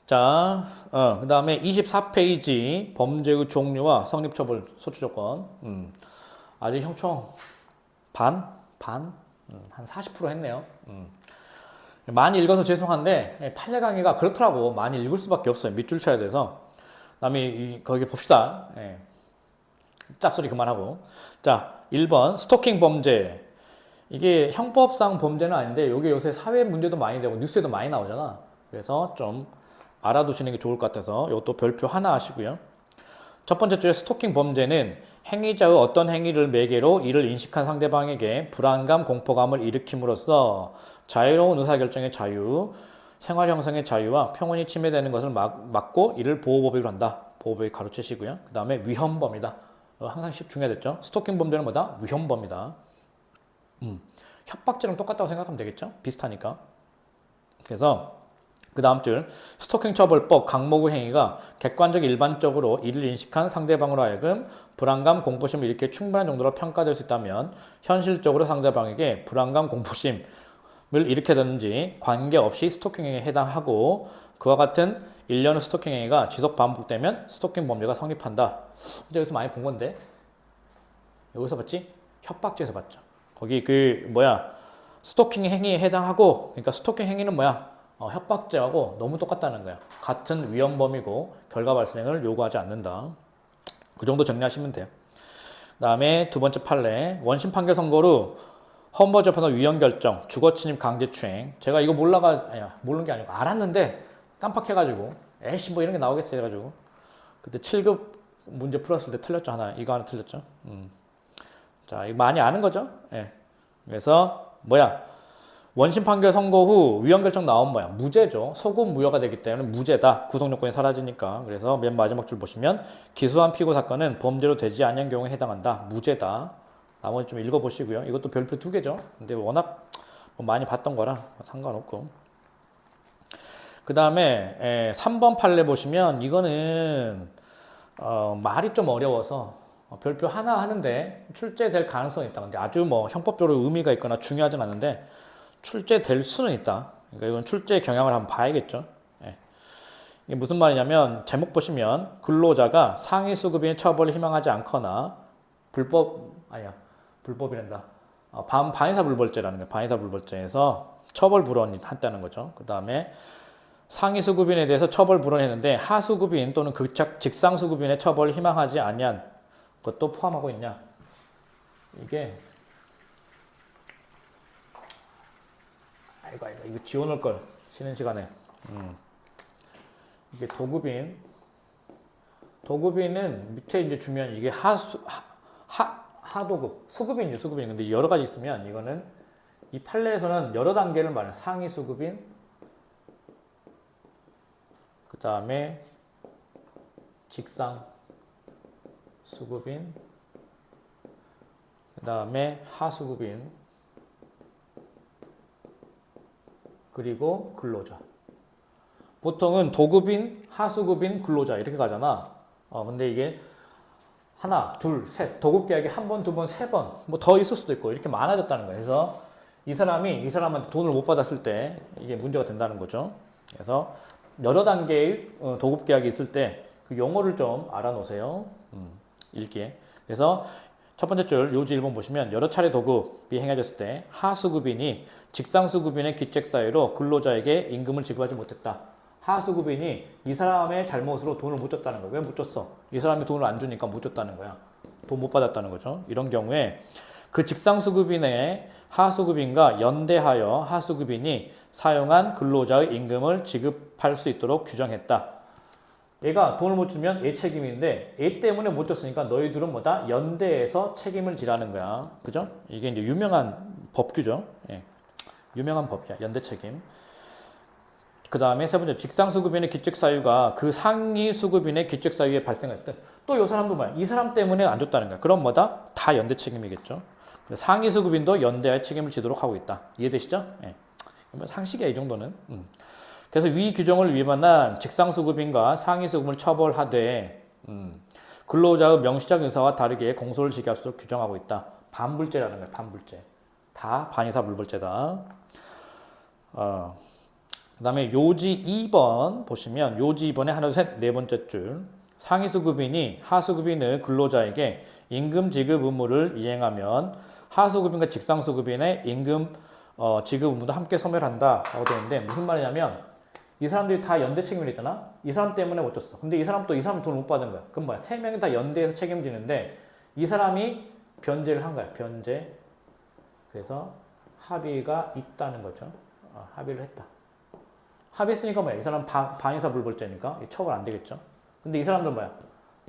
자, 그 다음에 24페이지 범죄의 종류와 성립처벌 소추조건. 아직 형총 반? 한 40% 했네요. 많이 읽어서 죄송한데 판례 강의가 그렇더라고. 많이 읽을 수밖에 없어요. 밑줄 쳐야 돼서. 그다음에 거기 봅시다. 짭소리 그만하고. 자, 1번 스토킹 범죄. 이게 형법상 범죄는 아닌데 이게 요새 사회 문제도 많이 되고 뉴스에도 많이 나오잖아. 그래서 좀 알아두시는 게 좋을 것 같아서 이것도 별표 하나 하시고요. 첫 번째 줄에 스토킹 범죄는 행위자의 어떤 행위를 매개로 이를 인식한 상대방에게 불안감, 공포감을 일으킴으로써 자유로운 의사결정의 자유, 생활 형성의 자유와 평온이 침해되는 것을 막고 이를 보호법익으로 한다. 보호법익 가로치시고요. 그 다음에 위헌범이다. 항상 중요하겠죠. 스토킹 범죄는 뭐다? 위헌범이다. 협박죄랑 똑같다고 생각하면 되겠죠? 비슷하니까. 그래서 그 다음 줄 스토킹 처벌법 강목의 행위가 객관적 일반적으로 이를 인식한 상대방으로 하여금 불안감, 공포심을 일으켜 충분한 정도로 평가될 수 있다면 현실적으로 상대방에게 불안감, 공포심을 일으켜졌는지 관계없이 스토킹 행위에 해당하고 그와 같은 일련의 스토킹 행위가 지속 반복되면 스토킹 범죄가 성립한다. 이제 여기서 많이 본 건데 여기서 봤지? 협박죄에서 봤죠. 거기 스토킹 행위에 해당하고 그러니까 스토킹 행위는 협박죄하고 너무 똑같다는 거야. 같은 위헌범이고 결과 발생을 요구하지 않는다. 그 정도 정리하시면 돼요. 그 다음에 두 번째 판례. 원심 판결 선고로 헌법재판소 위헌 결정, 주거침입 강제추행. 제가 이거 모르는 게 아니고 알았는데 깜빡해가지고 에이씨 뭐 이런 게 나오겠어 해가지고 그때 7급 문제 풀었을 때 틀렸죠. 이거 하나 틀렸죠. 자, 이거 많이 아는 거죠. 예. 그래서 원심 판결 선고 후 위헌 결정 나온 무죄죠. 소급 무효가 되기 때문에 무죄다. 구속 요건이 사라지니까. 그래서 맨 마지막 줄 보시면 기소한 피고 사건은 범죄로 되지 않은 경우에 해당한다. 무죄다. 나머지 좀 읽어보시고요. 이것도 별표 2개죠. 근데 워낙 많이 봤던 거라 상관없고. 그 다음에 3번 판례 보시면 이거는 말이 좀 어려워서 별표 하나 하는데 출제될 가능성이 있다. 근데 아주 형법적으로 의미가 있거나 중요하진 않은데 출제될 수는 있다. 그러니까 이건 출제 경향을 한번 봐야겠죠. 예. 이게 무슨 말이냐면 제목 보시면 근로자가 상위 수급인의 처벌을 희망하지 않거나 불법이란다. 반의사 불벌죄라는 거예요. 반의사 불벌죄에서 처벌 불원이 한다는 거죠. 그 다음에 상위 수급인에 대해서 처벌 불원했는데 하수급인 또는 직상 수급인의 처벌을 희망하지 아니한 것도 포함하고 있냐. 이게 이거 지워놓을 걸 쉬는 시간에. 이게 도급인은 밑에 이제 주면 이게 하도급, 수급인이죠, 수급인. 근데 여러 가지 있으면 이거는 이 판례에서는 여러 단계를 말해요. 상위 수급인, 그 다음에 직상 수급인, 그 다음에 하수급인, 그리고 근로자. 보통은 도급인, 하수급인, 근로자 이렇게 가잖아. 근데 이게 하나, 둘, 셋. 도급 계약이 한 번, 두 번, 세 번. 더 있을 수도 있고 이렇게 많아졌다는 거예요. 그래서 이 사람한테 돈을 못 받았을 때 이게 문제가 된다는 거죠. 그래서 여러 단계의 도급 계약이 있을 때 그 용어를 좀 알아놓으세요. 읽기에. 그래서 첫 번째 줄 요지 1번 보시면 여러 차례 도급이 행해졌을 때 하수급인이 직상수급인의 기책 사유로 근로자에게 임금을 지급하지 못했다. 하수급인이 이 사람의 잘못으로 돈을 못 줬다는 거야. 왜 못 줬어? 이 사람이 돈을 안 주니까 못 줬다는 거야. 돈 못 받았다는 거죠. 이런 경우에 그 직상수급인의 하수급인과 연대하여 하수급인이 사용한 근로자의 임금을 지급할 수 있도록 규정했다. 얘가 돈을 못 주면 얘 책임인데 얘 때문에 못 줬으니까 너희들은 연대해서 책임을 지라는 거야. 그죠? 이게 이제 유명한 법규죠. 예. 유명한 법이야. 연대 책임. 그 다음에 세 번째 직상수급인의 기책사유가 그 상위 수급인의 기책사유에 발생했던 또 이 사람도 이 사람 때문에 안 줬다는 거야. 그럼 다 연대 책임이겠죠. 상위 수급인도 연대할 책임을 지도록 하고 있다. 이해되시죠? 예. 상식이야 이 정도는. 그래서 위 규정을 위반한 직상수급인과 상위수급을 처벌하되 근로자의 명시적 의사와 다르게 공소를 지게할 수 있도록 규정하고 있다. 반불죄라는 거예요. 반불죄. 다 반의사 불벌죄다. 그 다음에 요지 2번 보시면 요지 2번에 하나, 둘, 셋, 네 번째 줄. 상위수급인이 하수급인의 근로자에게 임금 지급 의무를 이행하면 하수급인과 직상수급인의 임금 지급 의무도 함께 소멸한다 라고 되어 있는데 무슨 말이냐면 이 사람들이 다 연대 책임을 했잖아. 이 사람 때문에 못 줬어. 근데 이 사람 돈을 못 받은 거야. 그럼 뭐야? 세 명이 다 연대에서 책임지는데 이 사람이 변제를 한 거야. 변제. 그래서 합의가 있다는 거죠. 합의를 했다. 합의했으니까 뭐야? 이 사람 방해사 불벌죄니까 처벌 안 되겠죠. 근데 이 사람들 뭐야?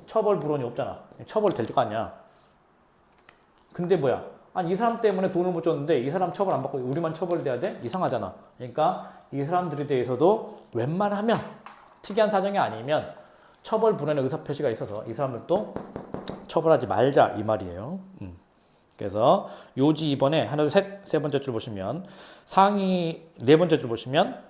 처벌 불원이 없잖아. 처벌 될 거 아니야. 근데 뭐야? 아니 이 사람 때문에 돈을 못 줬는데 이 사람 처벌 안 받고 우리만 처벌돼야 돼? 이상하잖아. 그러니까 이 사람들에 대해서도 웬만하면 특이한 사정이 아니면 처벌 불원의 의사표시가 있어서 이 사람들도 처벌하지 말자 이 말이에요. 그래서 요지 2번에 하나, 둘, 셋, 세 번째 줄 보시면 상위 네 번째 줄 보시면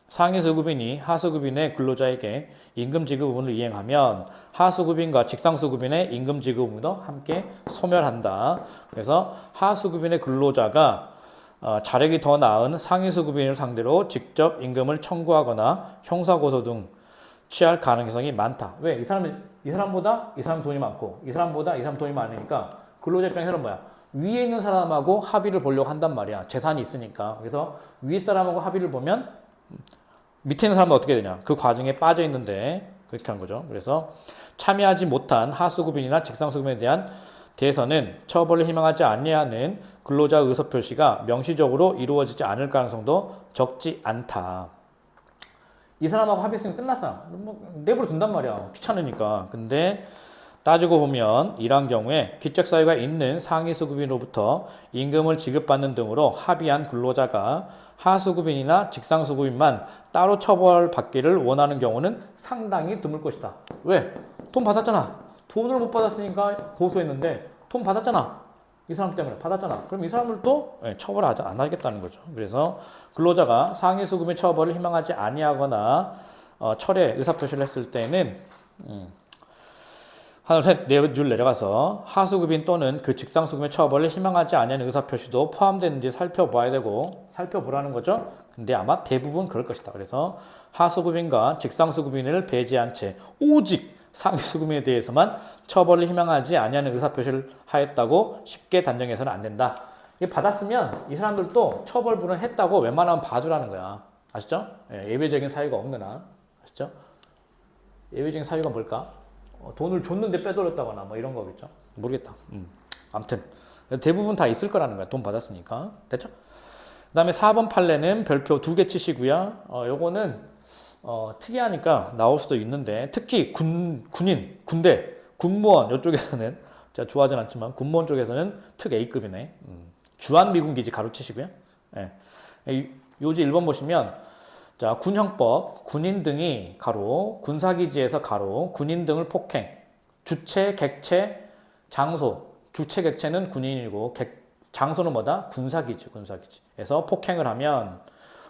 상위수급인이 하수급인의 근로자에게 임금지급 의무를 이행하면 하수급인과 직상수급인의 임금지급 의무도 함께 소멸한다. 그래서 하수급인의 근로자가 자력이 더 나은 상위수급인을 상대로 직접 임금을 청구하거나 형사고소 등 취할 가능성이 많다. 왜? 이 사람보다 이 사람 돈이 많고 이 사람보다 이 사람 돈이 많으니까 근로자 입장에서는 뭐야? 위에 있는 사람하고 합의를 보려고 한단 말이야. 재산이 있으니까. 그래서 위에 사람하고 합의를 보면 밑에 있는 사람은 어떻게 되냐? 그 과정에 빠져 있는데 그렇게 하는 거죠. 그래서 참여하지 못한 하수급인이나 직상수급인에 대해서는 처벌을 희망하지 아니하는 근로자 의사표시가 명시적으로 이루어지지 않을 가능성도 적지 않다. 이 사람하고 합의했으면 끝났어. 내버려 둔단 말이야. 귀찮으니까. 근데 따지고 보면 이러한 경우에 기적사유가 있는 상위수급인으로부터 임금을 지급받는 등으로 합의한 근로자가 하수급인이나 직상수급인만 따로 처벌받기를 원하는 경우는 상당히 드물 것이다. 왜? 돈 받았잖아. 돈을 못 받았으니까 고소했는데 돈 받았잖아. 이 사람 때문에 받았잖아. 그럼 이 사람들도 처벌하지 안 하겠다는 거죠. 그래서 근로자가 상위수급인 처벌을 희망하지 아니하거나 철회 의사표시를 했을 때는 하나, 셋, 네 줄 내려가서 하수급인 또는 그 직상수급의 처벌을 희망하지 아니하는 의사표시도 포함되는지 살펴봐야 되고 살펴보라는 거죠. 근데 아마 대부분 그럴 것이다. 그래서 하수급인과 직상수급인을 배제한 채 오직 상위수급인에 대해서만 처벌을 희망하지 아니하는 의사표시를 하였다고 쉽게 단정해서는 안 된다. 이게 받았으면 이 사람들도 처벌 불허했다고 웬만하면 봐주라는 거야. 아시죠? 예외적인 사유가 없는 한. 아시죠? 예외적인 사유가 뭘까? 돈을 줬는데 빼돌렸다거나 뭐 이런 거겠죠. 모르겠다. 아무튼 대부분 다 있을 거라는 거야. 돈 받았으니까. 됐죠? 그 다음에 4번 판례는 별표 2개 치시고요. 요거는 특이하니까 나올 수도 있는데 특히 군인, 군대, 군무원 이쪽에서는 제가 좋아하진 않지만 군무원 쪽에서는 특 A급이네. 주한미군기지 가로치시고요. 요지 1번 보시면 자, 군형법, 군인 등이 가로, 군사기지에서 가로, 군인 등을 폭행, 주체, 객체, 장소, 주체, 객체는 군인이고, 장소는 뭐다? 군사기지, 군사기지에서 폭행을 하면,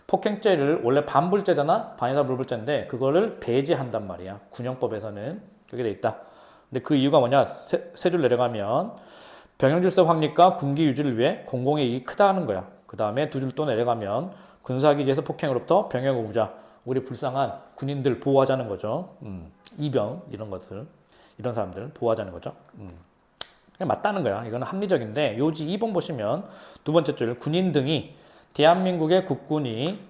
폭행죄를 원래 반불죄잖아? 반이다 불불죄인데, 그거를 배제한단 말이야. 군형법에서는. 그렇게 돼 있다. 근데 그 이유가 뭐냐? 세 줄 내려가면, 병영질서 확립과 군기 유지를 위해 공공의 이익이 크다는 거야. 그 다음에 두 줄 또 내려가면, 군사기지에서 폭행으로부터 병역 의무자, 우리 불쌍한 군인들 보호하자는 거죠. 이병 이런 것들, 이런 사람들 보호하자는 거죠. 그냥 맞다는 거야. 이거는 합리적인데 요지 2번 보시면 두 번째 줄 군인 등이 대한민국의 국군이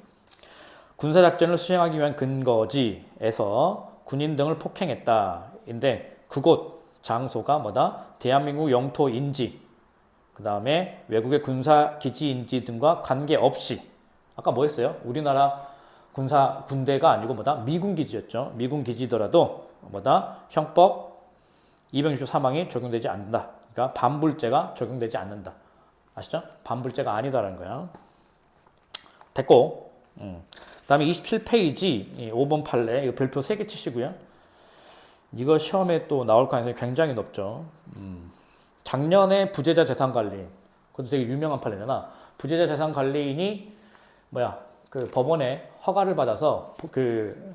군사작전을 수행하기 위한 근거지에서 군인 등을 폭행했다. 인데 그곳 장소가 뭐다? 대한민국 영토인지, 그 다음에 외국의 군사기지인지 등과 관계없이 아까 뭐 했어요? 우리나라 군대가 아니고 뭐다? 미군 기지였죠. 미군 기지더라도 뭐다? 형법 263항이 적용되지 않는다. 그러니까 반불죄가 적용되지 않는다. 아시죠? 반불죄가 아니다라는 거야. 됐고. 그다음에 27페이지 5번 판례 이거 별표 3개 치시고요. 이거 시험에 또 나올 가능성이 굉장히 높죠. 작년에 부재자 재산관리인, 그것도 되게 유명한 판례잖아. 부재자 재산관리인이 그 법원에 허가를 받아서 그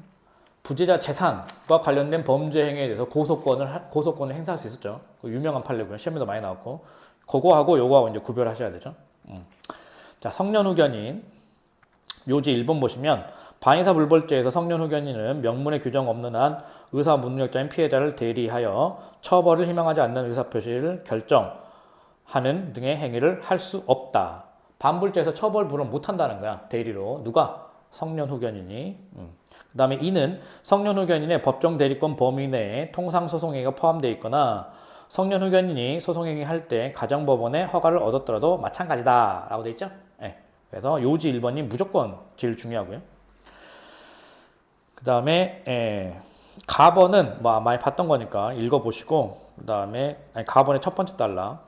부재자 재산과 관련된 범죄 행위에 대해서 고소권을 행사할 수 있었죠. 그 유명한 판례고요. 시험에도 많이 나왔고. 그거하고 요거하고 이제 구별하셔야 되죠. 자, 성년후견인 요지 1번 보시면 반의사 불벌죄에서 성년 후견인은 명문의 규정 없는 한 의사 무능력자인 피해자를 대리하여 처벌을 희망하지 않는 의사표시를 결정하는 등의 행위를 할 수 없다. 반불죄에서 처벌 불허 못한다는 거야. 대리로. 누가? 성년 후견인이. 그 다음에 이는 성년 후견인의 법정 대리권 범위 내에 통상소송행위가 포함되어 있거나 성년 후견인이 소송행위 할 때 가정법원의 허가를 얻었더라도 마찬가지다 라고 돼 있죠. 네. 그래서 요지 1번이 무조건 제일 중요하고요. 그 다음에 가번은 뭐 많이 봤던 거니까 읽어보시고 그 다음에 가번의 첫 번째 달라.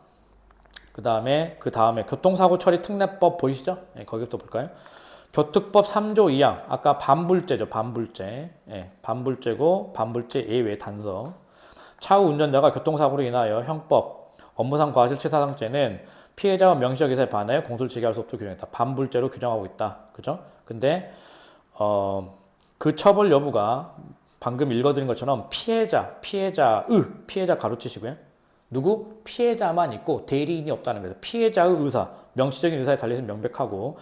그 다음에 교통사고 처리 특례법 보이시죠? 네, 거기부터 볼까요? 교특법 3조 2항 아까 반불죄죠. 반불죄. 예, 반불죄고 반불죄 예외 단서. 차후 운전자가 교통사고로 인하여 형법 업무상 과실치사상죄는 피해자와 명시적 의사에 반하여 공소를 제기할 수 없도록 규정했다. 반불죄로 규정하고 있다. 그죠? 근데 그 처벌 여부가 방금 읽어드린 것처럼 피해자 가로치시고요. 누구? 피해자만 있고 대리인이 없다는 거죠. 피해자의 의사, 명시적인 의사에 달려서 명백하고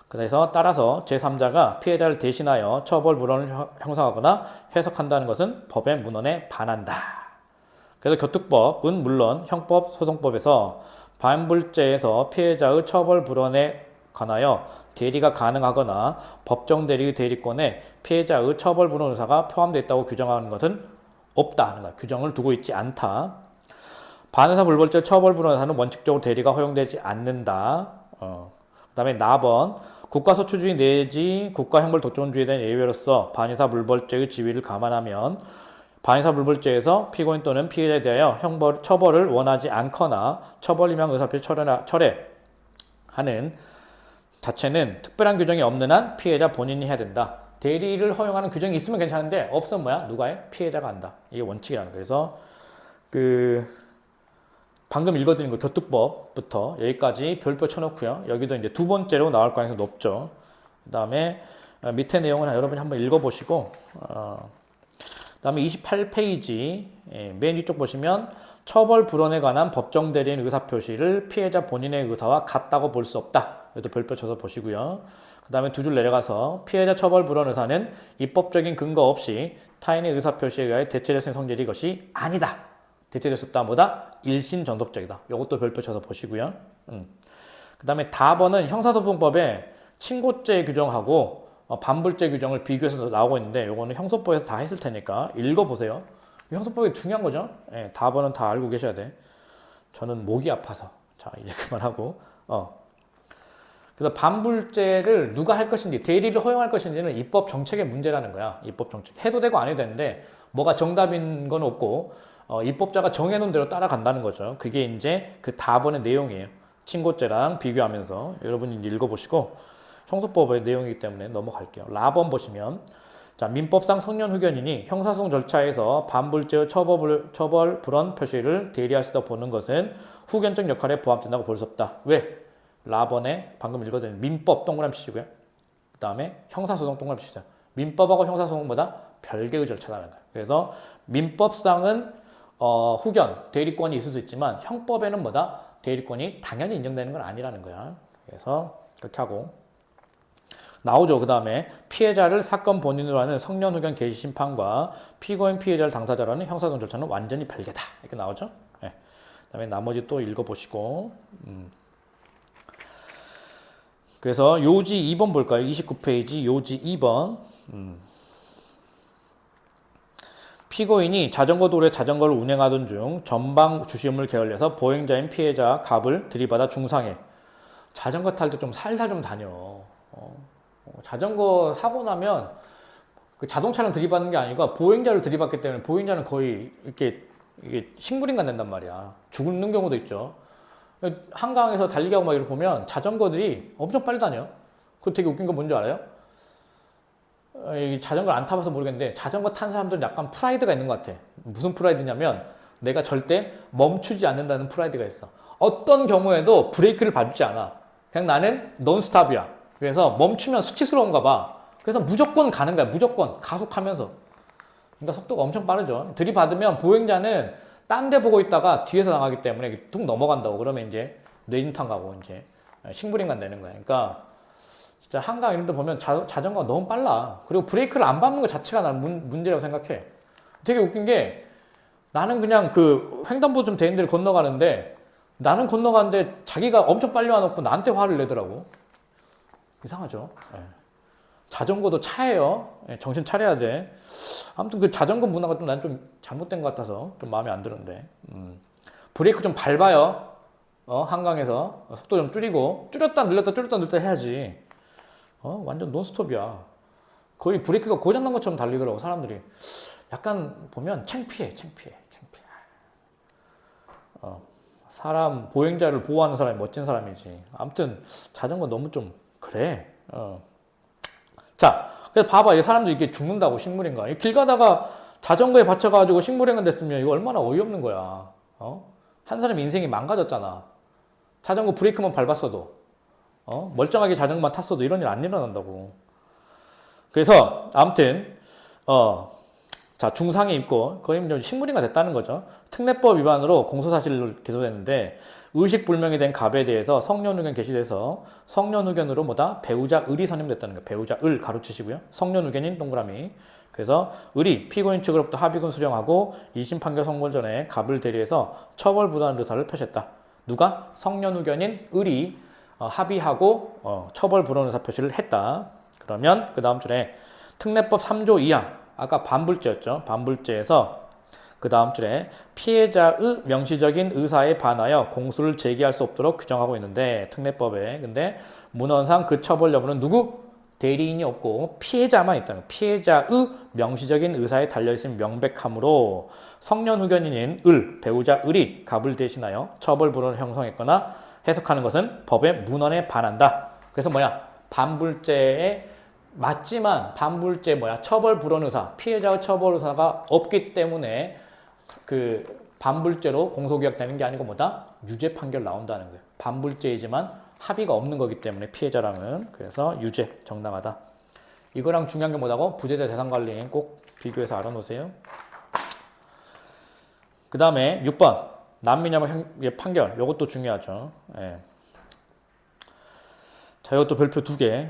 그래서 따라서 제3자가 피해자를 대신하여 처벌 불허를 형성하거나 해석한다는 것은 법의 문헌에 반한다. 그래서 교특법은 물론 형법, 소송법에서 반불죄에서 피해자의 처벌 불허에 관하여 대리가 가능하거나 법정 대리의 대리권에 피해자의 처벌 불허 의사가 포함되어 있다고 규정하는 것은 없다 하는 거야. 규정을 두고 있지 않다. 반의사 불벌죄 처벌 불허 의사는 원칙적으로 대리가 허용되지 않는다. 그 다음에 나번 국가소추주의 내지 국가형벌 독점주의에 대한 예외로서 반의사 불벌죄의 지위를 감안하면 반의사 불벌죄에서 피고인 또는 피해자에 대하여 처벌을 원하지 않거나 처벌 희망 의사표시 철회하는 자체는 특별한 규정이 없는 한 피해자 본인이 해야 된다. 대리를 허용하는 규정이 있으면 괜찮은데 없으면 뭐야? 누가 해? 피해자가 한다. 이게 원칙이라는 거예요. 그래서 방금 읽어드린 거 교특법부터 여기까지 별표 쳐놓고요. 여기도 이제 두 번째로 나올 가능성이 높죠. 그 다음에 밑에 내용은 여러분이 한번 읽어보시고 그 다음에 28페이지 맨 위쪽 보시면 처벌 불원에 관한 법정 대리인 의사표시를 피해자 본인의 의사와 같다고 볼 수 없다. 이것도 별표 쳐서 보시고요. 그 다음에 두 줄 내려가서 피해자 처벌 불원 의사는 입법적인 근거 없이 타인의 의사표시에 의하여 대체될 수 있는 성질이 것이 아니다. 대체될 수 없다. 뭐다? 일신전속적이다. 이것도 별표 쳐서 보시고요. 그 다음에 다번은 형사소송법에 친고죄 규정하고 반불죄 규정을 비교해서 나오고 있는데 요거는 형소법에서 다 했을 테니까 읽어보세요. 형소법이 중요한 거죠. 예, 다번은 다 알고 계셔야 돼. 저는 목이 아파서. 자, 이제 그만하고. 그래서 반불죄를 누가 할 것인지, 대리를 허용할 것인지는 입법 정책의 문제라는 거야. 입법 정책. 해도 되고 안 해도 되는데, 뭐가 정답인 건 없고, 입법자가 정해놓은 대로 따라간다는 거죠. 그게 이제 그 다번의 내용이에요. 친고죄랑 비교하면서 여러분이 이제 읽어보시고, 형소법의 내용이기 때문에 넘어갈게요. 라번 보시면, 자, 민법상 성년 후견인이 형사소송 절차에서 반불죄의 처벌 불원 표시를 대리할 수 있다고 보는 것은 후견적 역할에 부합된다고 볼 수 없다. 왜? 라번에 방금 읽어드린 민법 동그라미 치시고요. 그 다음에 형사소송 동그라미 치시죠. 민법하고 형사소송보다 별개의 절차라는 거예요. 그래서 민법상은 후견, 대리권이 있을 수 있지만 형법에는 뭐다? 대리권이 당연히 인정되는 건 아니라는 거야. 그래서 그렇게 하고 나오죠. 그 다음에 피해자를 사건 본인으로 하는 성년 후견 개시 심판과 피고인 피해자를 당사자로 하는 형사소송 절차는 완전히 별개다. 이렇게 나오죠. 네. 그 다음에 나머지 또 읽어보시고 그래서 요지 2번 볼까요? 29페이지 요지 2번 피고인이 자전거 도로에 자전거를 운행하던 중 전방 주시음을 게을려서 보행자인 피해자 갑을 들이받아 중상해. 자전거 탈 때 좀 살살 좀 다녀. 자전거 사고 나면 그 자동차를 들이받는 게 아니고 보행자를 들이받기 때문에 보행자는 거의 이게 식물인간 된단 말이야. 죽는 경우도 있죠. 한강에서 달리기하고 막 이렇게 보면 자전거들이 엄청 빨리 다녀. 그거 되게 웃긴 거 뭔지 알아요? 자전거를 안 타봐서 모르겠는데 자전거 탄 사람들은 약간 프라이드가 있는 것 같아. 무슨 프라이드냐면 내가 절대 멈추지 않는다는 프라이드가 있어. 어떤 경우에도 브레이크를 밟지 않아. 그냥 나는 논스탑이야. 그래서 멈추면 수치스러운가 봐. 그래서 무조건 가는 거야. 무조건 가속하면서. 그러니까 속도가 엄청 빠르죠. 들이받으면 보행자는 딴 데 보고 있다가 뒤에서 나가기 때문에 툭 넘어간다고. 그러면 이제 뇌진탕 가고 이제 식물인간 되는 거야. 그러니까 진짜 한강 이런 데 보면 자전거가 너무 빨라. 그리고 브레이크를 안 밟는 것 자체가 나는 문제라고 생각해. 되게 웃긴 게 나는 그냥 그 횡단보 좀 대인들 건너가는데 나는 건너가는데 자기가 엄청 빨리 와놓고 나한테 화를 내더라고. 이상하죠. 예. 자전거도 차예요. 예, 정신 차려야 돼. 아무튼 그 자전거 문화가 좀 난 좀 잘못된 것 같아서 좀 마음에 안 드는데. 브레이크 좀 밟아요. 한강에서 속도 좀 줄이고 줄였다 늘렸다 해야지. 완전 논스톱이야. 거의 브레이크가 고장난 것처럼 달리더라고 사람들이. 약간 보면 창피해. 사람 보행자를 보호하는 사람이 멋진 사람이지. 아무튼 자전거 너무 좀 그래. 자, 그래서 봐봐, 이 사람들 이게 죽는다고 식물인가? 길 가다가 자전거에 받쳐가지고 식물인간 됐으면 이거 얼마나 어이없는 거야. 한 사람의 인생이 망가졌잖아. 자전거 브레이크만 밟았어도, 멀쩡하게 자전거만 탔어도 이런 일 안 일어난다고. 그래서 아무튼 자, 중상에 입고 거의 식물인가 됐다는 거죠. 특례법 위반으로 공소사실을 기소됐는데 의식불명이 된 갑에 대해서 성년후견 개시돼서 성년후견으로 배우자 을이 선임됐다는 거예요. 배우자 을 가로치시고요. 성년후견인 동그라미. 그래서 을이 피고인 측으로부터 합의금 수령하고 2심 판결 선고 전에 갑을 대리해서 처벌부당한 의사를 표시했다. 누가? 성년후견인 을이 합의하고 처벌부당한 의사 표시를 했다. 그러면 그 다음 줄에 특례법 3조 2항 아까 반불죄였죠. 반불죄에서 그 다음 줄에 피해자의 명시적인 의사에 반하여 공소를 제기할 수 없도록 규정하고 있는데 특례법에 근데 문헌상 그 처벌 여부는 누구? 대리인이 없고 피해자만 있다는 거예요. 피해자의 명시적인 의사에 달려있음이 명백하므로 성년후견인인 을, 배우자 을이 갑을 대신하여 처벌 불허를 형성했거나 해석하는 것은 법의 문헌에 반한다. 그래서 반불죄에 맞지만 반불죄 처벌 불원 의사, 피해자의 처벌 의사가 없기 때문에 그 반불죄로 공소기각되는 게 아니고 유죄 판결 나온다는 거예요. 반불죄이지만 합의가 없는 거기 때문에 피해자랑은 그래서 유죄 정당하다. 이거랑 중요한 게 뭐라고? 부재자 재산관리인 꼭 비교해서 알아놓으세요. 그 다음에 6번 난민협약 판결. 이것도 중요하죠. 예. 자, 이것도 별표 2개.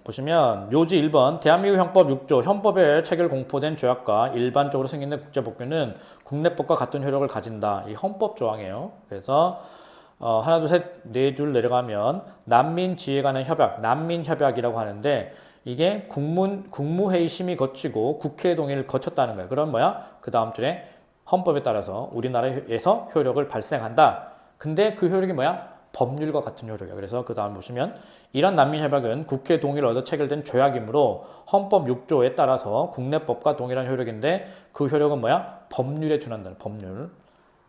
보시면 요지 1번 대한민국 형법 6조 현법에 체결 공포된 조약과 일반적으로 승인된 국제법규는 국내법과 같은 효력을 가진다. 이 헌법 조항이에요. 그래서 하나 둘 셋 네 줄 내려가면 난민지에 관한 협약, 난민협약이라고 하는데 이게 국무회의 심의 거치고 국회 동의를 거쳤다는 거예요. 그럼 그 다음 줄에 헌법에 따라서 우리나라에서 효력을 발생한다. 근데 그 효력이 법률과 같은 효력이에요. 그래서 그 다음 보시면 이런 난민협약은 국회 동의를 얻어 체결된 조약이므로 헌법 6조에 따라서 국내법과 동일한 효력인데 그 효력은 법률에 준한다는 법률.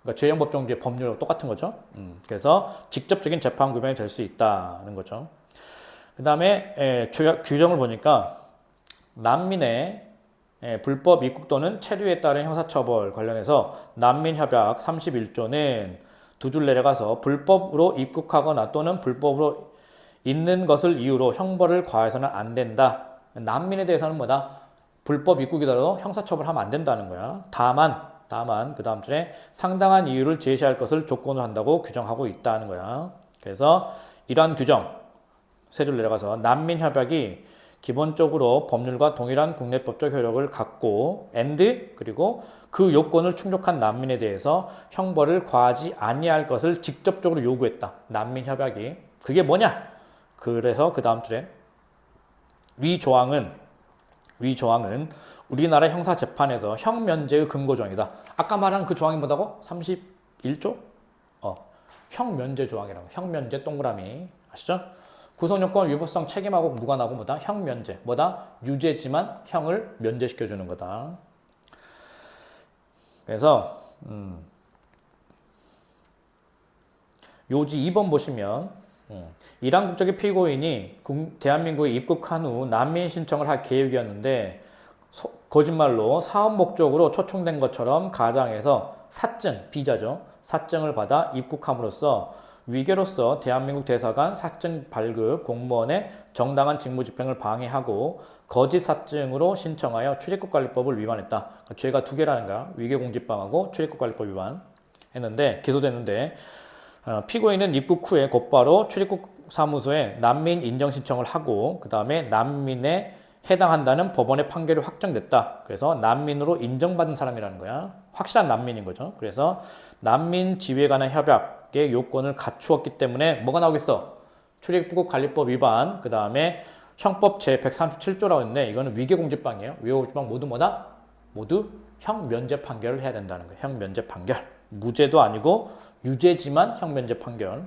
그러니까 죄형법정지의 법률과 똑같은 거죠. 그래서 직접적인 재판 구형이 될 수 있다는 거죠. 그 다음에 규정을 보니까 난민의 불법 입국 또는 체류에 따른 형사처벌 관련해서 난민협약 31조는 두 줄 내려가서 불법으로 입국하거나 또는 불법으로 있는 것을 이유로 형벌을 과해서는 안 된다. 난민에 대해서는 불법 입국이더라도 형사처벌하면 안 된다는 거야. 다만 그 다음 줄에 상당한 이유를 제시할 것을 조건으로 한다고 규정하고 있다는 거야. 그래서 이러한 규정 세 줄 내려가서 난민협약이 기본적으로 법률과 동일한 국내법적 효력을 갖고 그리고 그 요건을 충족한 난민에 대해서 형벌을 과하지 아니할 것을 직접적으로 요구했다. 난민협약이. 그게 뭐냐? 그래서 그 다음 줄에 위 조항은 우리나라 형사재판에서 형면제의 근거조항이다. 아까 말한 그 조항이 뭐다고? 31조? 형면제 조항이라고. 형면제 동그라미. 아시죠? 구성요건 위법성 책임하고 무관하고 형면제. 유죄지만 형을 면제시켜주는 거다. 그래서 요지 2번 보시면 이란 국적의 피고인이 대한민국에 입국한 후 난민 신청을 할 계획이었는데 거짓말로 사업 목적으로 초청된 것처럼 가장해서 사증, 비자죠. 사증을 받아 입국함으로써 위계로서 대한민국 대사관 사증 발급 공무원의 정당한 직무 집행을 방해하고 거짓 사증으로 신청하여 출입국관리법을 위반했다. 죄가 2개라는 거야. 위계공직방하고 출입국관리법 위반 했는데 기소됐는데 피고인은 입국 후에 곧바로 출입국 사무소에 난민 인정 신청을 하고 그 다음에 난민에 해당한다는 법원의 판결이 확정됐다. 그래서 난민으로 인정받은 사람이라는 거야. 확실한 난민인 거죠. 그래서 난민 지위에 관한 협약의 요건을 갖추었기 때문에 뭐가 나오겠어? 출입국 관리법 위반, 그 다음에 형법 제137조라고 했는데 이거는 위계공직방이에요. 위계공직방 모두 뭐다? 모두 형면제 판결을 해야 된다는 거예요. 형면제 판결. 무죄도 아니고 유죄지만 형면제 판결.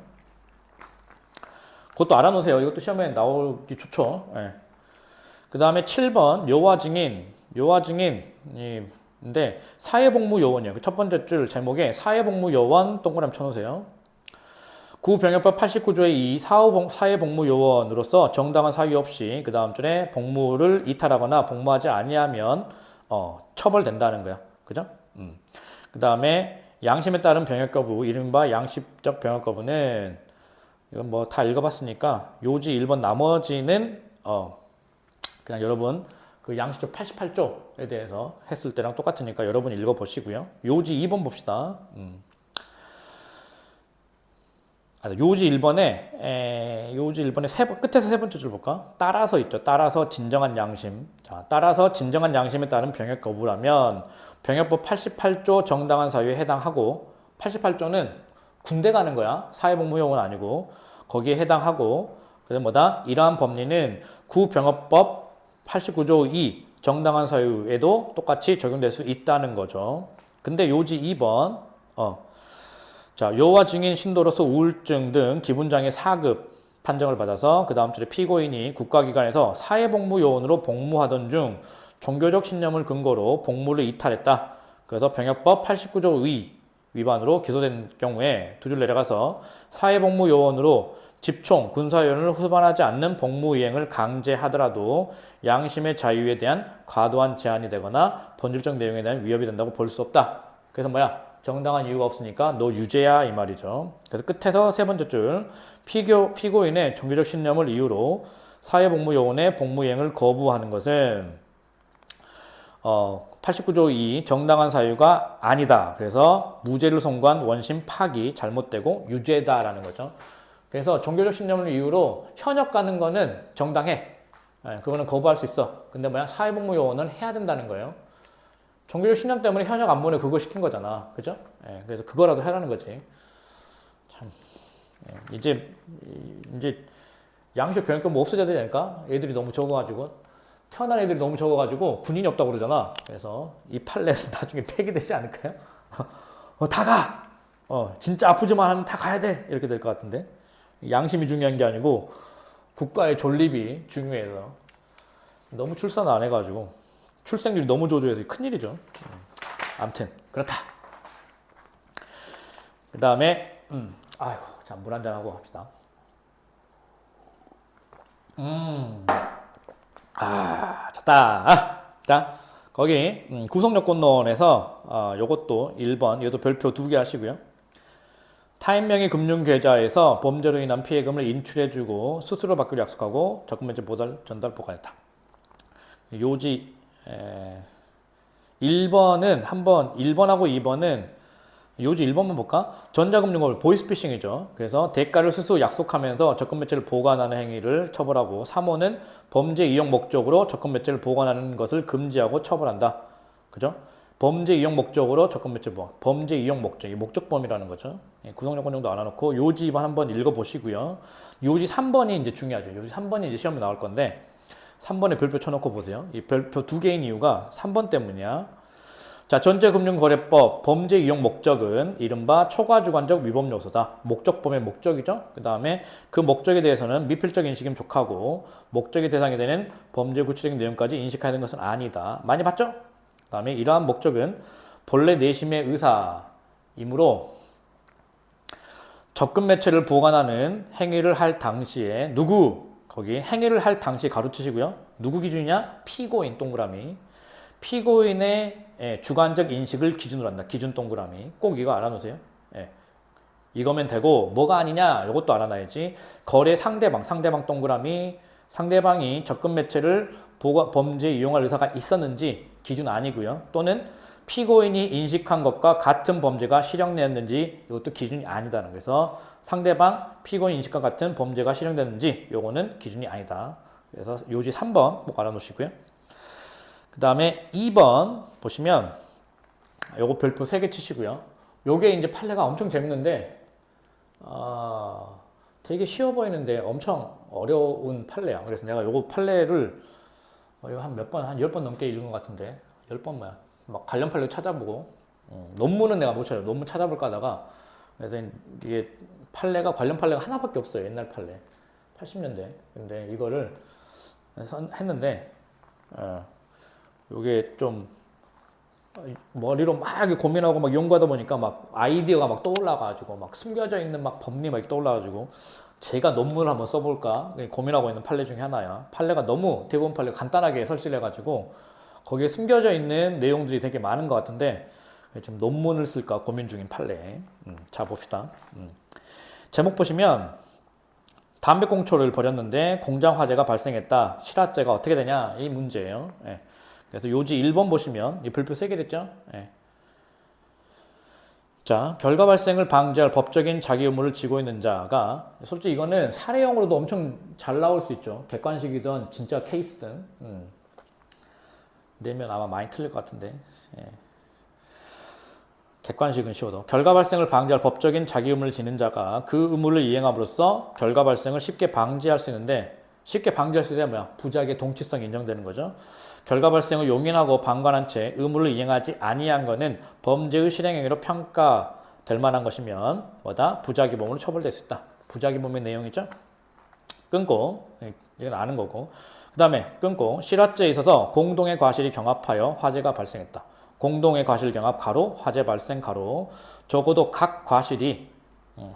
그것도 알아놓으세요. 이것도 시험에 나오기 좋죠. 네. 그 다음에 7번 요와 증인인데 사회복무요원이에요. 그 첫 번째 줄 제목에 사회복무요원 동그라미 쳐놓으세요. 구병역법 89조의 2 사회복무요원으로서 정당한 사유 없이 그 다음 줄에 복무를 이탈하거나 복무하지 아니하면 처벌된다는 거야. 그죠? 그 다음에 양심에 따른 병역 거부, 이른바 양심적 병역 거부는 이건 뭐 다 읽어봤으니까 요지 1번 나머지는 그냥 여러분 그 양심적 88조에 대해서 했을 때랑 똑같으니까 여러분 읽어보시고요. 요지 2번 봅시다. 요지 1번에 끝에서 세 번째 줄 볼까? 따라서 있죠. 따라서 진정한 양심. 자, 따라서 진정한 양심에 따른 병역 거부라면 병역법 88조 정당한 사유에 해당하고 88조는 군대 가는 거야. 사회복무요원 아니고 거기에 해당하고 그래서 뭐다? 이러한 법리는 구병역법 89조 2 정당한 사유에도 똑같이 적용될 수 있다는 거죠. 근데 요지 2번 자, 요와 증인 신도로서 우울증 등 기분장애 4급 판정을 받아서 그 다음 줄에 피고인이 국가기관에서 사회복무요원으로 복무하던 중 종교적 신념을 근거로 복무를 이탈했다. 그래서 병역법 89조 의 위반으로 기소된 경우에 두 줄 내려가서 사회복무요원으로 집총, 군사요원을 후반하지 않는 복무이행을 강제하더라도 양심의 자유에 대한 과도한 제한이 되거나 본질적 내용에 대한 위협이 된다고 볼 수 없다. 그래서 뭐야? 정당한 이유가 없으니까 너 유죄야 이 말이죠. 그래서 끝에서 세 번째 줄 피고인의 종교적 신념을 이유로 사회복무요원의 복무이행을 거부하는 것은 89조 2 정당한 사유가 아니다. 그래서 무죄를 선고한 원심 파기 잘못되고 유죄다라는 거죠. 그래서 종교적 신념을 이유로 현역 가는 거는 정당해. 그거는 거부할 수 있어. 근데 뭐야? 사회복무요원은 해야 된다는 거예요. 종교적 신념 때문에 현역 안 보내 그거 시킨 거잖아. 그죠? 그래서 그거라도 하라는 거지. 참. 이제 양식 병역법 뭐 없어져야 되지 않을까? 애들이 너무 적어가지고. 태어난 애들이 너무 적어가지고 군인이 없다고 그러잖아. 그래서 이 판례는 나중에 폐기되지 않을까요? 다 가! 진짜 아프지만 하면 다 가야 돼! 이렇게 될 것 같은데. 양심이 중요한 게 아니고 국가의 존립이 중요해서. 너무 출산 안 해가지고. 출생률이 너무 저조해서 큰일이죠. 아무튼 그렇다. 그 다음에 자, 물 한잔 하고 합시다. 좋다. 자, 거기 구속요건론에서 요것도 1번, 얘도 별표 2개 하시고요. 타인명의 금융계좌에서 범죄로 인한 피해금을 인출해주고 스스로 받기로 약속하고 적금면제 전달 보관했다. 요지 1번은 1번하고 2번은 요지 1번만 볼까? 전자금융업을 보이스피싱이죠. 그래서 대가를 스스로 약속하면서 적금매체를 보관하는 행위를 처벌하고 3호는 범죄 이용 목적으로 적금매체를 보관하는 것을 금지하고 처벌한다. 그죠? 범죄 이용 목적으로 적금매체 보관. 범죄 이용 목적. 이 목적범이라는 거죠. 구성요건 정도 알아놓고 요지 2번 한번 읽어보시고요. 요지 3번이 이제 중요하죠. 요지 3번이 이제 시험에 나올 건데 3번에 별표 쳐놓고 보세요. 이 별표 2개인 이유가 3번 때문이야. 자, 전제금융거래법 범죄 이용 목적은 이른바 초과주관적 위법 요소다. 목적범의 목적이죠. 그 다음에 그 목적에 대해서는 미필적 인식이면 족하고 목적의 대상이 되는 범죄 구체적인 내용까지 인식하는 것은 아니다. 많이 봤죠? 그 다음에 이러한 목적은 본래 내심의 의사이므로 적금 매체를 보관하는 행위를 할 당시에 거기 행위를 할 당시 가로치시고요. 누구 기준이냐? 피고인 동그라미. 피고인의 주관적 인식을 기준으로 한다. 기준 동그라미. 꼭 이거 알아놓으세요. 이거면 되고 뭐가 아니냐? 이것도 알아놔야지. 거래 상대방 동그라미. 상대방이 적금 매체를 범죄에 이용할 의사가 있었는지 기준 아니고요. 또는 피고인이 인식한 것과 같은 범죄가 실형되었는지 이것도 기준이 아니다는 거예요. 그래서 상대방 피고인 인식과 같은 범죄가 실행됐는지 요거는 기준이 아니다. 그래서 요지 3번 꼭 알아놓으시고요. 그 다음에 2번 보시면 요거 별표 3개 치시고요. 요게 이제 판례가 엄청 재밌는데 되게 쉬워 보이는데 엄청 어려운 판례야. 그래서 내가 요거 판례를 한 몇 번, 한 10번 넘게 읽은 것 같은데 10번 뭐야. 막 관련 판례 찾아보고 논문은 내가 못 찾아요. 논문 찾아볼까 하다가 그래서 이게 판례가 관련 판례가 하나밖에 없어요. 옛날 판례 80년대. 근데 이거를 했는데 요게 좀 머리로 막 고민하고 막 연구하다 보니까 막 아이디어가 막 떠올라가지고 막 숨겨져 있는 막 법리 막 떠올라가지고 제가 논문을 한번 써볼까 고민하고 있는 판례 중에 하나야. 판례가 너무 대부분 판례가 간단하게 설치를 해가지고 거기에 숨겨져 있는 내용들이 되게 많은 것 같은데 지금 논문을 쓸까 고민 중인 판례. 자 봅시다. 제목 보시면 담배꽁초를 버렸는데 공장 화재가 발생했다. 실화죄가 어떻게 되냐 이 문제예요. 예. 그래서 요지 1번 보시면 이 별표 3개 됐죠? 예. 자, 결과 발생을 방지할 법적인 자기 의무를 지고 있는 자가 솔직히 이거는 사례형으로도 엄청 잘 나올 수 있죠. 객관식이든 진짜 케이스든 내면 아마 많이 틀릴 것 같은데 예. 객관식은 쉬워도 결과 발생을 방지할 법적인 자기 의무를 지는 자가 그 의무를 이행함으로써 결과 발생을 쉽게 방지할 수 있는데 쉽게 방지할 수 있는 뭐야? 부작의 동치성이 인정되는 거죠. 결과 발생을 용인하고 방관한 채 의무를 이행하지 아니한 것은 범죄의 실행행위로 평가될 만한 것이면 뭐다? 부작위범으로 처벌될 수 있다. 부작위범의 내용이죠. 끊고 이건 아는 거고 그 다음에 끊고 실화죄에 있어서 공동의 과실이 경합하여 화재가 발생했다. 공동의 과실 경합 가로 화재 발생 가로 적어도 각 과실이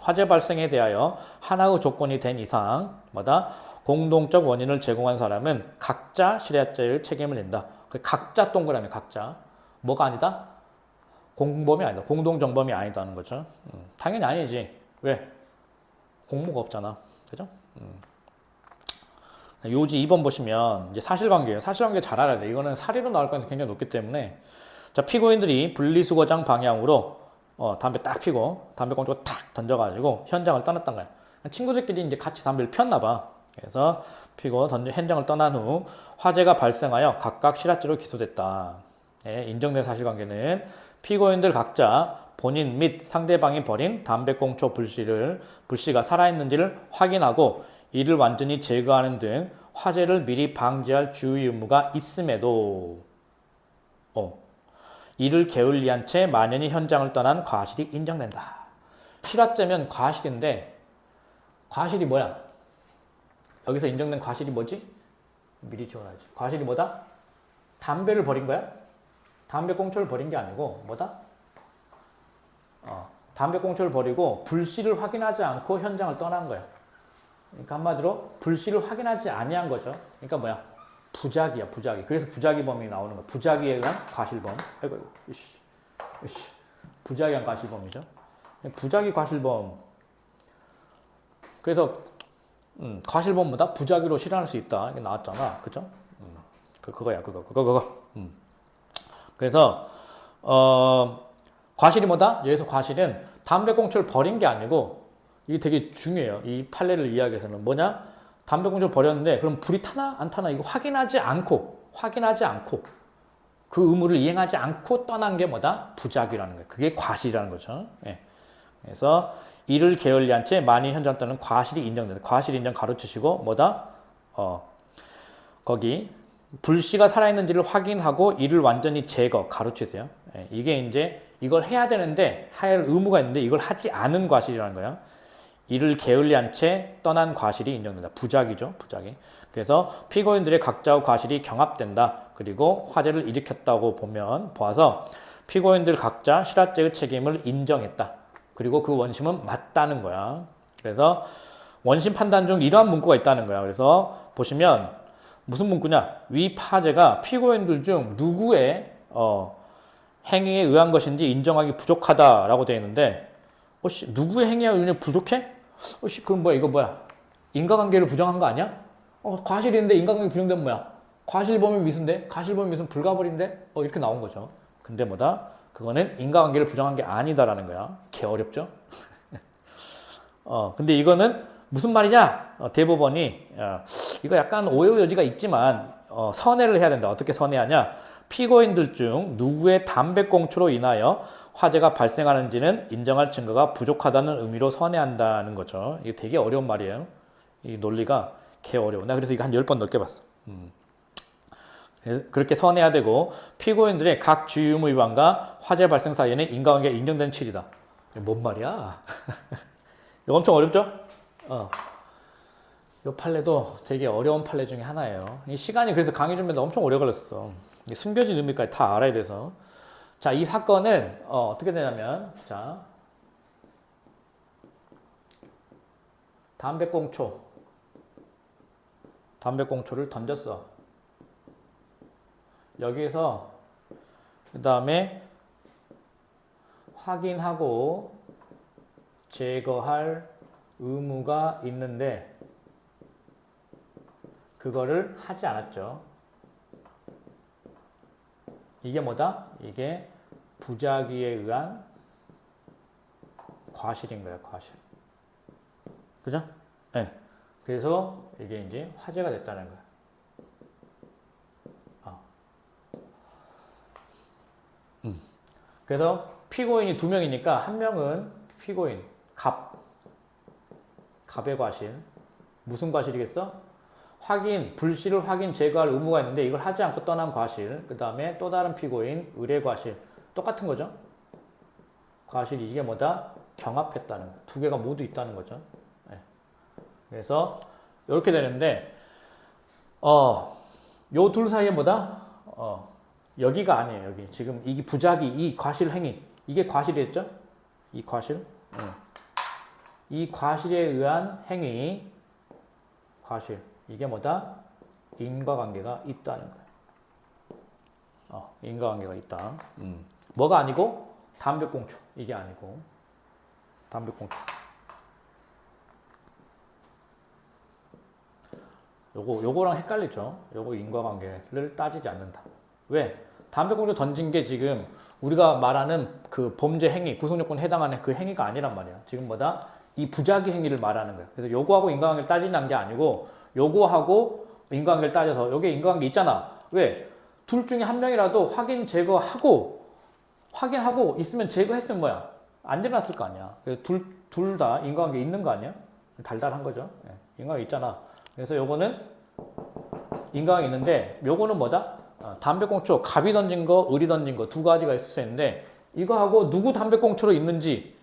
화재 발생에 대하여 하나의 조건이 된 이상 뭐다? 공동적 원인을 제공한 사람은 각자 실화죄의 책임을 진다. 각자 동그라미 각자. 뭐가 아니다? 공범이 아니다. 공동정범이 아니다는 거죠. 당연히 아니지. 왜? 공모가 없잖아. 그죠? 요지 2번 보시면 이제 사실관계예요. 사실관계 잘 알아야 돼. 이거는 사례로 나올 가능성이 굉장히 높기 때문에 자 피고인들이 분리수거장 방향으로 담배 딱 피고 담배꽁초를 탁 던져가지고 현장을 떠났단 거야. 친구들끼리 이제 같이 담배를 피웠나 봐. 그래서 피고 현장을 떠난 후 화재가 발생하여 각각 실화죄로 기소됐다. 예, 인정된 사실관계는 피고인들 각자 본인 및 상대방이 버린 담배꽁초 불씨가 살아있는지를 확인하고 이를 완전히 제거하는 등 화재를 미리 방지할 주의 의무가 있음에도 이를 게을리한 채 만연히 현장을 떠난 과실이 인정된다. 실화죄면 과실인데 과실이 뭐야? 여기서 인정된 과실이 뭐지? 미리 지원하지. 과실이 뭐다? 담배를 버린 거야? 담배꽁초를 버린 게 아니고 뭐다? 담배꽁초를 버리고 불씨를 확인하지 않고 현장을 떠난 거야. 그러니까 한마디로 불씨를 확인하지 아니한 거죠. 그러니까 뭐야? 부작위야, 부작위. 그래서 부작위범이 나오는 거야. 부작위에 의한 과실범. 아이고, 부작위에 의한 과실범이죠. 부작위 과실범. 그래서 과실범보다 부작위로 실현할 수 있다. 이게 나왔잖아. 그죠? 그거야, 그거. 그래서, 과실이 뭐다? 여기서 과실은 담배꽁초를 버린 게 아니고, 이게 되게 중요해요. 이 판례를 이해하기 위해서는. 뭐냐? 담배꽁초를 버렸는데, 그럼 불이 타나? 안 타나? 이거 확인하지 않고, 그 의무를 이행하지 않고 떠난 게 뭐다? 부작위라는 거예요. 그게 과실이라는 거죠. 예. 그래서, 이를 게을리한 채 많이 현장 떠는 과실이 인정된다. 과실 인정 가로치시고 뭐다? 거기 불씨가 살아있는지를 확인하고 이를 완전히 제거 가로치세요. 예, 이게 이제 이걸 해야 되는데 할 의무가 있는데 이걸 하지 않은 과실이라는 거야. 이를 게을리한 채 떠난 과실이 인정된다. 부작위죠, 부작위. 그래서 피고인들의 각자의 과실이 경합된다. 그리고 화재를 일으켰다고 보아서 피고인들 각자 실화죄의 책임을 인정했다. 그리고 그 원심은 맞다는 거야. 그래서 원심 판단 중 이러한 문구가 있다는 거야. 그래서 보시면 무슨 문구냐? 위 파재가 피고인들 중 누구의 행위에 의한 것인지 인정하기 부족하다라고 되어 있는데 누구의 행위에 의해 부족해? 그럼 뭐야? 이거 뭐야? 인과관계를 부정한 거 아니야? 과실인데 인과관계 부정되면 뭐야? 과실범위 미수인데? 과실범위 미수는 불가벌인데? 이렇게 나온 거죠. 근데 뭐다? 그거는 인과관계를 부정한 게 아니다라는 거야. 개 어렵죠? 근데 이거는 무슨 말이냐? 대법원이 이거 약간 오해 여지가 있지만 선회를 해야 된다. 어떻게 선회하냐? 피고인들 중 누구의 담배 꽁초로 인하여 화재가 발생하는지는 인정할 증거가 부족하다는 의미로 선회한다는 거죠. 이게 되게 어려운 말이에요. 이 논리가 개 어려워. 나 그래서 이거 한 10번 넘게 봤어. 그렇게 선해야 되고 피고인들의 각 주의 의무 위반과 화재 발생 사이에는 인과관계가 인정된 취지다. 뭔 말이야? 이거 엄청 어렵죠? 이 판례도 되게 어려운 판례 중에 하나예요. 이 시간이 그래서 강의 준비하는데 엄청 오래 걸렸어. 숨겨진 의미까지 다 알아야 돼서. 자, 이 사건은 어떻게 되냐면, 자, 담배꽁초를 던졌어. 여기에서 그 다음에 확인하고 제거할 의무가 있는데 그거를 하지 않았죠. 이게 뭐다? 이게 부작위에 의한 과실인 거야, 과실. 그죠? 네. 그래서 이게 이제 화재가 됐다는 거야. 그래서 피고인이 2명이니까 한 명은 피고인, 갑의 과실. 무슨 과실이겠어? 불실을 확인, 제거할 의무가 있는데 이걸 하지 않고 떠난 과실. 그 다음에 또 다른 피고인, 의뢰 과실. 똑같은 거죠. 과실이 이게 뭐다? 경합했다는 거. 2개가 모두 있다는 거죠. 네. 그래서 이렇게 되는데 요 둘 사이에 뭐다? 여기가 아니에요. 여기 지금 이게 부작위, 이 과실 행위, 이게 과실이었죠? 이 과실, 이 과실에 의한 행위, 과실, 이게 뭐다? 인과관계가 있다는 거예요. 인과관계가 있다. 뭐가 아니고 담배꽁초, 이게 아니고 담배꽁초. 요거랑 헷갈리죠? 요거 인과관계를 따지지 않는다. 왜? 담배꽁초 던진 게 지금 우리가 말하는 그 범죄 행위, 구속요건에 해당하는 그 행위가 아니란 말이야. 지금 뭐다? 이 부작위 행위를 말하는 거야. 그래서 요거하고 인과관계를 따지는 게 아니고 요거하고 인과관계를 따져서 여기에 인과관계 있잖아. 왜? 둘 중에 한 명이라도 확인하고 있으면 제거했으면 뭐야? 안 일어났을 거 아니야. 둘 다 인과관계 있는 거 아니야? 달달한 거죠. 인과관계 있잖아. 그래서 요거는 인과관계 있는데 요거는 뭐다? 담배꽁초, 갑이 던진 거, 을이 던진 거 2가지가 있을 수 있는데 이거하고 누구 담배꽁초로 있는지,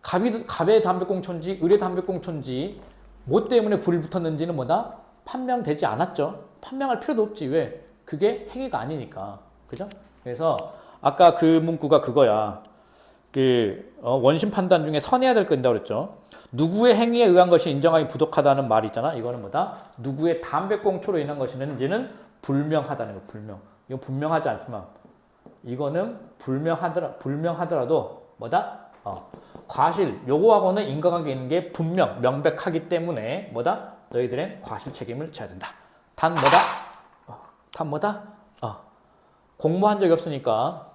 갑의 담배꽁초인지 을의 담배꽁초인지 뭐 때문에 불이 붙었는지는 뭐다? 판명되지 않았죠. 판명할 필요도 없지. 왜? 그게 행위가 아니니까. 그죠? 그래서 아까 그 문구가 그거야. 원심 판단 중에 선해야 될 거 있다고 그랬죠. 누구의 행위에 의한 것이 인정하기 부족하다는 말이 있잖아. 이거는 뭐다? 누구의 담배꽁초로 인한 것이는지는 불명하다는 거, 불명. 이건 분명하지 않지만, 이거는 불명하더라도, 뭐다? 과실, 요거하고는 인과관계 있는 게 명백하기 때문에, 뭐다? 너희들은 과실 책임을 져야 된다. 단 뭐다? 공모한 적이 없으니까,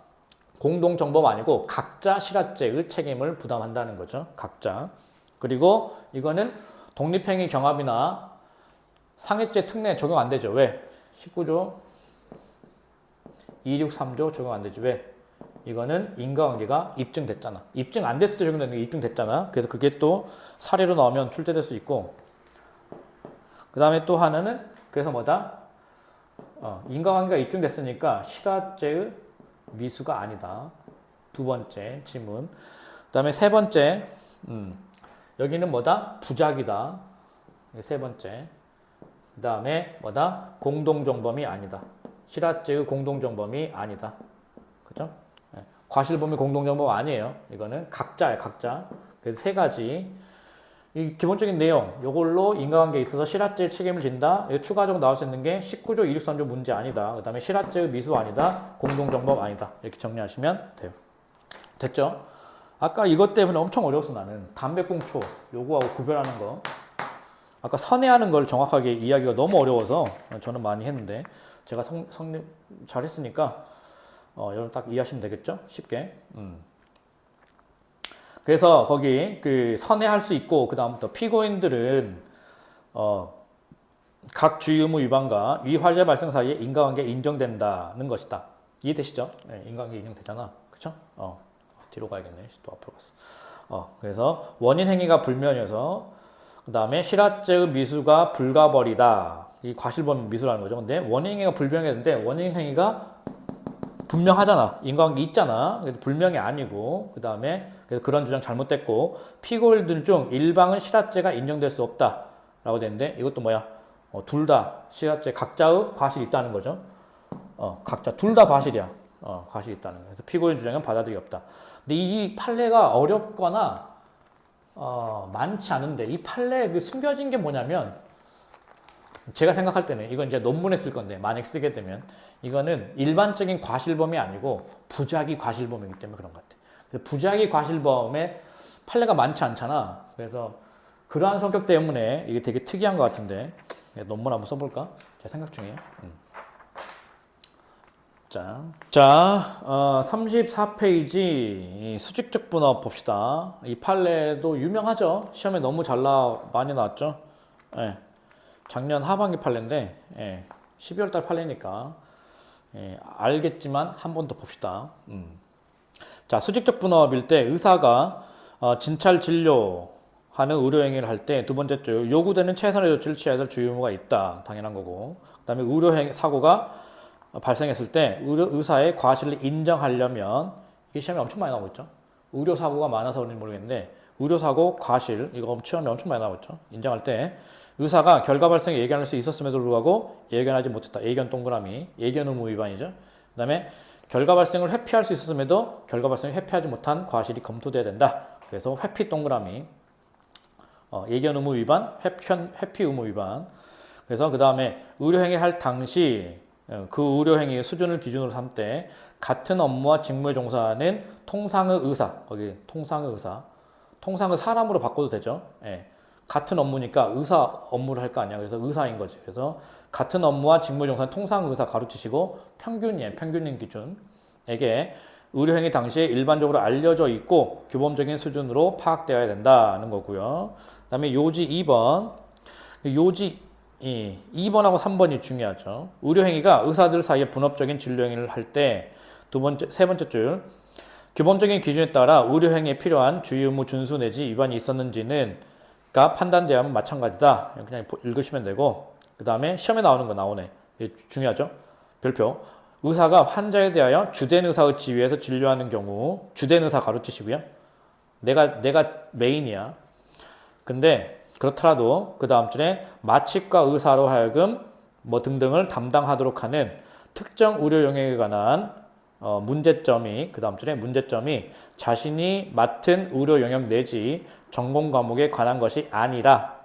공동정범 아니고, 각자 실화죄의 책임을 부담한다는 거죠. 각자. 그리고 이거는 독립행위 경합이나 상해죄 특례 적용 안 되죠. 왜? 19조 263조 적용 안 되지. 왜? 이거는 인과관계가 입증됐잖아. 입증 안 됐을 때 적용되는 게 입증됐잖아. 그래서 그게 또 사례로 나오면 출제될 수 있고, 그 다음에 또 하나는 그래서 뭐다? 인과관계가 입증됐으니까 실화죄의 미수가 아니다. 2번째 질문. 그 다음에 3번째 여기는 뭐다? 부작이다. 3번째. 그 다음에 뭐다? 공동정범이 아니다. 실화죄의 공동정범이 아니다. 그죠? 네. 과실범위 공동정범 아니에요. 이거는 각자예요, 각자. 그래서 3가지. 이 기본적인 내용, 요걸로 인과관계에 있어서 실화죄의 책임을 진다. 추가적으로 나올 수 있는 게 19조 263조 문제 아니다. 그 다음에 실화죄의 미수 아니다. 공동정범 아니다. 이렇게 정리하시면 돼요. 됐죠? 아까 이것 때문에 엄청 어려웠어, 나는. 담배꽁초, 요거하고 구별하는 거. 아까 선회하는 걸 정확하게 이야기가 너무 어려워서 저는 많이 했는데 제가 성립 잘 했으니까 여러분 딱 이해하시면 되겠죠? 쉽게. 그 그래서 거기 그 선회할 수 있고, 그 다음부터 피고인들은, 각 주의 의무 위반과 위활자 발생 사이에 인과관계 인정된다는 것이다. 이해되시죠? 네, 인과관계 인정되잖아. 그쵸? 뒤로 가야겠네. 또 앞으로 갔어. 그래서 원인 행위가 불면이어서, 그 다음에 실화죄의 미수가 불가벌이다. 이 과실범 미수라는 거죠. 근데 원인 행위가 불명했는데 원인 행위가 분명하잖아. 인과관계 있잖아. 그래도 불명이 아니고, 그 다음에 그래서 그런 주장 잘못됐고, 피고인들 중 일방은 실화죄가 인정될 수 없다. 라고 되는데, 이것도 뭐야? 둘 다 실화죄 각자의 과실이 있다는 거죠. 각자 둘 다 과실이야. 과실이 있다는 거예요. 그래서 피고인 주장은 받아들이 없다. 근데 이 판례가 어렵거나 많지 않은데, 이 판례에 그 숨겨진 게 뭐냐면, 제가 생각할 때는 이건 이제 논문에 쓸 건데, 만약 쓰게 되면 이거는 일반적인 과실범이 아니고 부작위 과실범이기 때문에 그런 것 같아. 그래서 부작위 과실범의 판례가 많지 않잖아. 그래서 그러한 성격 때문에 이게 되게 특이한 것 같은데, 논문 한번 써볼까? 제가 생각 중이에요. 자, 34페이지 수직적 분업 봅시다. 이 판례도 유명하죠. 시험에 너무 많이 나왔죠. 예. 작년 하반기 판례인데, 12월달 판례니까 알겠지만 한 번 더 봅시다. 자, 수직적 분업일 때 의사가 진찰 진료하는 의료행위를 할 때 두 번째 줄 요구되는 최선의 조치를 취해야 될 주의 의무가 있다. 당연한 거고. 그 다음에 의료행 사고가 발생했을 때 의사의 과실을 인정하려면, 이게 시험에 엄청 많이 나오고 있죠. 의료사고가 많아서 그런지 모르겠는데, 의료사고 과실 이거 시험에 엄청 많이 나오고 있죠. 인정할 때 의사가 결과 발생에 예견할 수 있었음에도 불구하고 예견하지 못했다. 예견 동그라미, 예견 의무 위반이죠. 그 다음에 결과 발생을 회피할 수 있었음에도 결과 발생을 회피하지 못한 과실이 검토돼야 된다. 그래서 회피 동그라미, 예견 의무 위반, 회피 의무 위반. 그래서 그 다음에 의료행위 할 당시 그 의료행위의 수준을 기준으로 삼 때 같은 업무와 직무에 종사하는 통상의 의사, 거기 통상의 의사, 통상의 사람으로 바꿔도 되죠. 같은 업무니까 의사 업무를 할 거 아니야. 그래서 의사인 거지. 그래서 같은 업무와 직무에 종사하는 통상의 의사 가로치시고 평균이에요. 평균인 기준에게 의료행위 당시에 일반적으로 알려져 있고 규범적인 수준으로 파악되어야 된다는 거고요. 그 다음에 요지 2번. 요지 2번하고 3번이 중요하죠. 의료행위가 의사들 사이에 분업적인 진료행위를 할 때 세 번째 줄 규범적인 기준에 따라 의료행위에 필요한 주의 의무 준수 내지 위반이 있었는지는 판단되어야 하면 마찬가지다. 그냥 읽으시면 되고, 그 다음에 시험에 나오는 거 나오네. 중요하죠. 별표. 의사가 환자에 대하여 주된 의사의 지위에서 진료하는 경우, 주된 의사 가로치시고요. 내가 메인이야. 근데 그렇더라도 그 다음 줄에 마취과 의사로 하여금 뭐 등등을 담당하도록 하는 특정 의료 영역에 관한 문제점이, 그 다음 줄에 문제점이 자신이 맡은 의료 영역 내지 전공 과목에 관한 것이 아니라,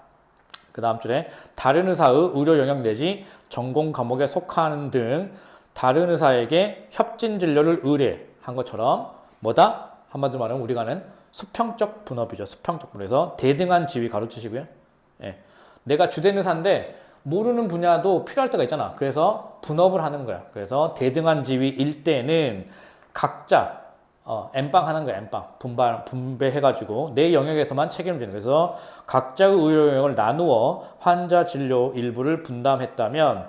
그 다음 줄에 다른 의사의 의료 영역 내지 전공 과목에 속하는 등 다른 의사에게 협진 진료를 의뢰한 것처럼 뭐다? 한마디로 말하면 우리가 아는 수평적 분업이죠. 수평적 분업에서 대등한 지위 가로치시고요. 내가 주된 의사인데 모르는 분야도 필요할 때가 있잖아. 그래서 분업을 하는 거야. 그래서 대등한 지위일 때는 각자 N빵 하는 거야. N빵 분배해가지고 내 영역에서만 책임을 지는. 그래서 각자의 의료 영역을 나누어 환자 진료 일부를 분담했다면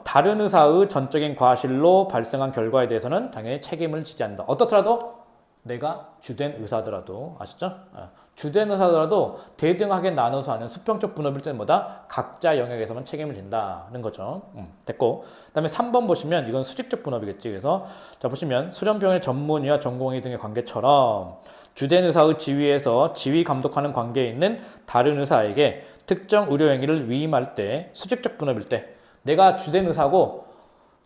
다른 의사의 전적인 과실로 발생한 결과에 대해서는 당연히 책임을 지지 않는다. 어떻더라도 내가 주된 의사더라도, 아시죠? 주된 의사더라도 대등하게 나눠서 하는 수평적 분업일 때는 뭐다? 각자 영역에서만 책임을 진다는 거죠. 됐고. 그 다음에 3번 보시면 이건 수직적 분업이겠지. 그래서 자 보시면 수련병의 전문의와 전공의 등의 관계처럼 주된 의사의 지위에서 지위 감독하는 관계에 있는 다른 의사에게 특정 의료 행위를 위임할 때, 수직적 분업일 때 내가 주된 의사고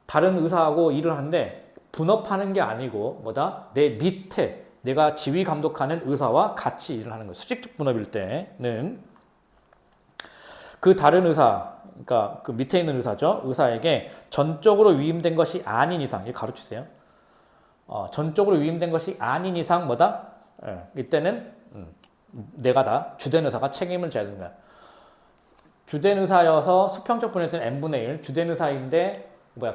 다른 의사하고 일을 하는데 분업하는 게 아니고 뭐다? 내 밑에 내가 지휘 감독하는 의사와 같이 일을 하는 거예요. 수직적 분업일 때는 그 다른 의사, 그러니까 그 밑에 있는 의사죠. 의사에게 전적으로 위임된 것이 아닌 이상, 이거 가로치세요. 전적으로 위임된 것이 아닌 이상 뭐다? 이때는 내가 다 주된 의사가 책임을 져야 되는 거야. 주된 의사여서 수평적 분업일 때는 n분의 1, 주된 의사인데